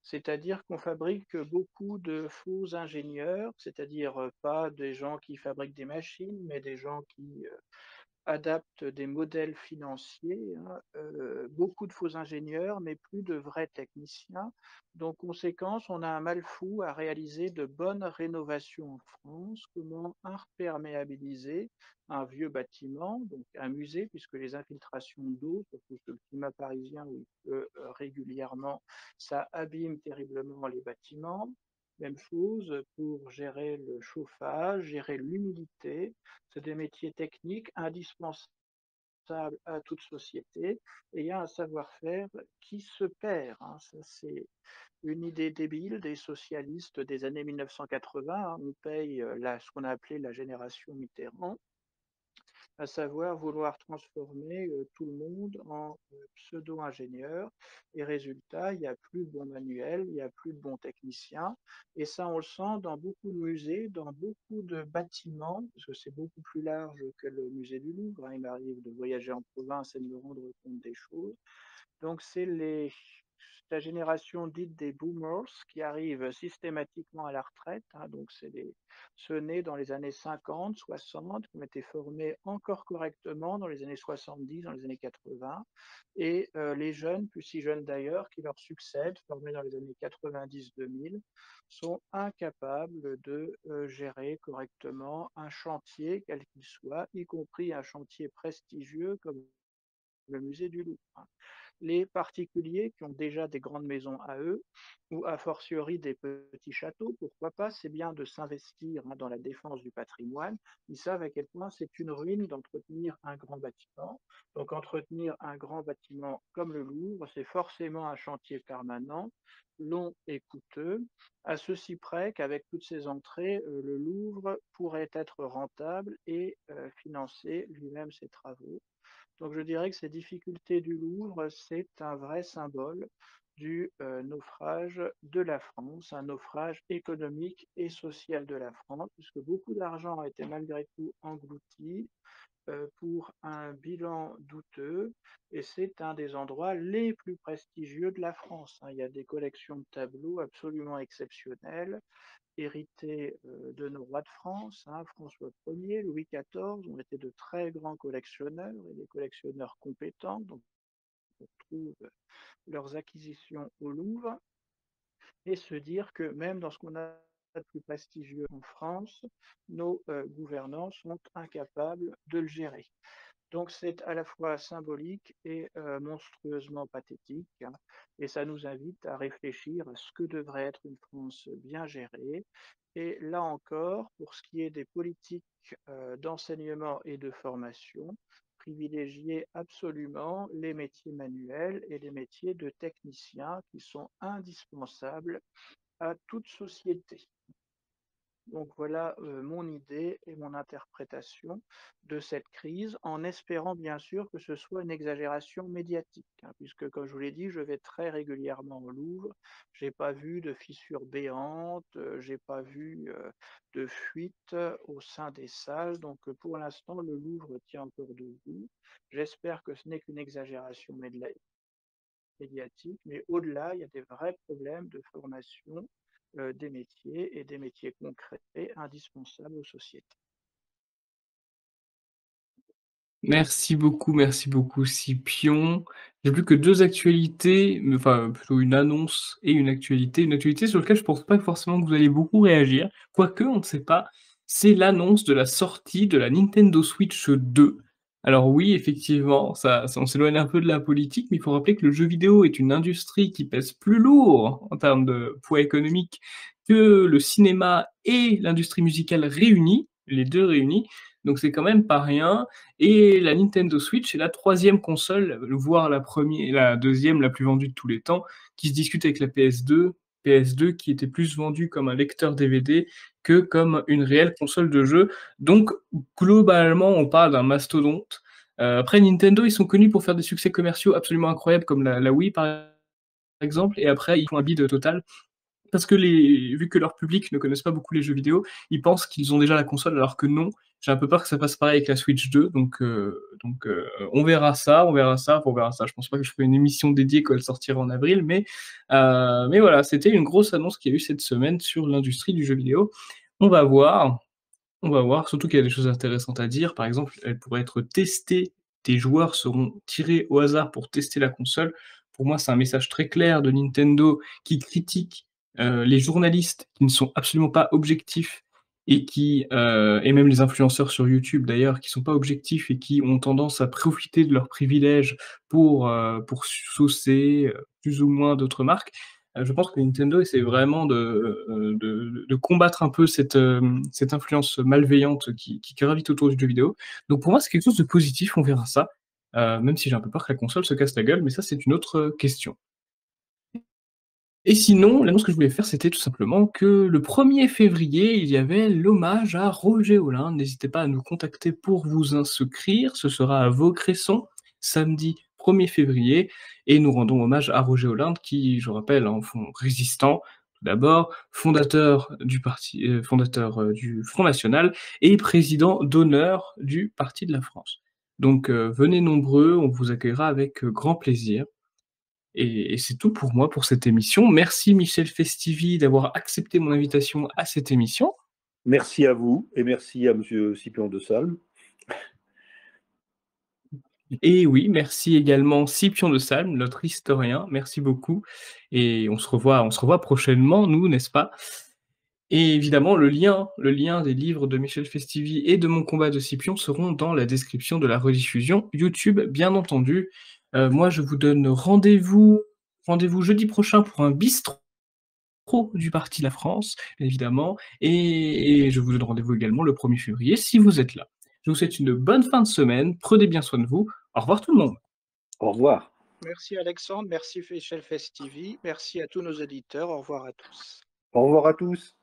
C'est-à-dire qu'on fabrique beaucoup de faux ingénieurs, c'est-à-dire pas des gens qui fabriquent des machines, mais des gens qui adaptent des modèles financiers, hein, beaucoup de faux ingénieurs, mais plus de vrais techniciens. Donc, conséquence, on a un mal fou à réaliser de bonnes rénovations en France. Comment imperméabiliser un vieux bâtiment, donc un musée, puisque les infiltrations d'eau, surtout sur le climat parisien où il pleut régulièrement, ça abîme terriblement les bâtiments. Même chose pour gérer le chauffage, gérer l'humidité. C'est des métiers techniques indispensables à toute société et il y a un savoir-faire qui se perd, hein. Ça, c'est une idée débile des socialistes des années 1980, hein. On paye ce qu'on a appelé la génération Mitterrand, à savoir vouloir transformer tout le monde en pseudo-ingénieurs. Et résultat, il n'y a plus de bons manuels, il n'y a plus de bons techniciens. Et ça, on le sent dans beaucoup de musées, dans beaucoup de bâtiments, parce que c'est beaucoup plus large que le musée du Louvre, hein. Il m'arrive de voyager en province et de me rendre compte des choses. Donc, c'est la génération dite des boomers qui arrive systématiquement à la retraite, hein. Donc, ceux nés dans les années 50, 60, qui ont été formés encore correctement dans les années 70, dans les années 80, et les jeunes, plus si jeunes d'ailleurs, qui leur succèdent, formés dans les années 90-2000, sont incapables de gérer correctement un chantier, quel qu'il soit, y compris un chantier prestigieux comme le musée du Louvre, hein. Les particuliers qui ont déjà des grandes maisons à eux, ou a fortiori des petits châteaux, pourquoi pas, c'est bien de s'investir, hein, dans la défense du patrimoine. Ils savent à quel point c'est une ruine d'entretenir un grand bâtiment. Donc entretenir un grand bâtiment comme le Louvre, c'est forcément un chantier permanent, long et coûteux, à ceci près qu'avec toutes ces entrées, le Louvre pourrait être rentable et financer lui-même ses travaux. Donc je dirais que ces difficultés du Louvre, c'est un vrai symbole du naufrage de la France, un naufrage économique et social de la France, puisque beaucoup d'argent a été malgré tout englouti pour un bilan douteux, et c'est un des endroits les plus prestigieux de la France, hein. Il y a des collections de tableaux absolument exceptionnelles, hérité de nos rois de France, hein. François Ier, Louis XIV ont été de très grands collectionneurs et des collectionneurs compétents. Donc, on trouve leurs acquisitions au Louvre et se dire que même dans ce qu'on a de plus prestigieux en France, nos gouvernants sont incapables de le gérer. Donc c'est à la fois symbolique et monstrueusement pathétique, hein, et ça nous invite à réfléchir à ce que devrait être une France bien gérée. Et là encore, pour ce qui est des politiques d'enseignement et de formation, privilégier absolument les métiers manuels et les métiers de techniciens qui sont indispensables à toute société. Donc voilà mon idée et mon interprétation de cette crise, en espérant bien sûr que ce soit une exagération médiatique, hein, puisque comme je vous l'ai dit, je vais très régulièrement au Louvre. J'ai pas vu de fissures béantes, j'ai pas vu de fuite au sein des salles. Donc pour l'instant, le Louvre tient encore debout. J'espère que ce n'est qu'une exagération médiatique, mais au-delà, il y a des vrais problèmes de formation des métiers et des métiers concrets indispensables aux sociétés. Merci beaucoup Scipion. J'ai plus que deux actualités, enfin plutôt une annonce et une actualité. Une actualité sur laquelle je pense pas forcément que vous allez beaucoup réagir, quoique on ne sait pas. C'est l'annonce de la sortie de la Nintendo Switch 2. Alors oui, effectivement, on s'éloigne un peu de la politique, mais il faut rappeler que le jeu vidéo est une industrie qui pèse plus lourd en termes de poids économique que le cinéma et l'industrie musicale réunis, les deux réunis. Donc c'est quand même pas rien. Et la Nintendo Switch est la troisième console, voire la deuxième la plus vendue de tous les temps, qui se discute avec la PS2 qui était plus vendue comme un lecteur DVD que comme une réelle console de jeu. Donc globalement, on parle d'un mastodonte. Après, Nintendo, ils sont connus pour faire des succès commerciaux absolument incroyables, comme la Wii par exemple, et après, ils font un bide total. Parce que vu que leur public ne connaissent pas beaucoup les jeux vidéo, ils pensent qu'ils ont déjà la console, alors que non. J'ai un peu peur que ça passe pareil avec la Switch 2, donc on verra ça, on verra ça. Je pense pas que je ferai une émission dédiée quand elle sortira en avril, mais voilà, c'était une grosse annonce qu'il y a eu cette semaine sur l'industrie du jeu vidéo. On va voir. On va voir, surtout qu'il y a des choses intéressantes à dire. Par exemple, elle pourrait être testée, des joueurs seront tirés au hasard pour tester la console. Pour moi, c'est un message très clair de Nintendo qui critique, les journalistes qui ne sont absolument pas objectifs et et même les influenceurs sur YouTube d'ailleurs, qui sont pas objectifs et qui ont tendance à profiter de leurs privilèges pour saucer, plus ou moins d'autres marques. Je pense que Nintendo essaie vraiment de combattre un peu cette influence malveillante qui gravite autour du jeu vidéo. Donc pour moi, c'est quelque chose de positif, on verra ça, même si j'ai un peu peur que la console se casse la gueule, mais ça, c'est une autre, question. Et sinon, l'annonce que je voulais faire, c'était tout simplement que le 1er février, il y avait l'hommage à Roger Hollande. N'hésitez pas à nous contacter pour vous inscrire. Ce sera à Vaucresson, samedi 1er février, et nous rendons hommage à Roger Hollande qui, je rappelle, hein, résistant, tout d'abord, fondateur du parti, fondateur, du Front national et président d'honneur du Parti de la France. Donc, venez nombreux, on vous accueillera avec, grand plaisir. Et c'est tout pour moi pour cette émission. Merci Michel Festivi d'avoir accepté mon invitation à cette émission. Merci à vous et merci à Monsieur Scipion de Salm. Et oui, merci également Scipion de Salm, notre historien. Merci beaucoup. Et on se revoit prochainement, nous, n'est-ce pas? Et évidemment, le lien des livres de Michel Festivi et de Mon combat de Scipion seront dans la description de la rediffusion YouTube, bien entendu. Moi, je vous donne rendez-vous jeudi prochain pour un bistrot du Parti La France, évidemment, et je vous donne rendez-vous également le 1er février si vous êtes là. Je vous souhaite une bonne fin de semaine, prenez bien soin de vous. Au revoir tout le monde. Au revoir. Merci Alexandre, merci Michel Festivi, merci à tous nos auditeurs, au revoir à tous. Au revoir à tous.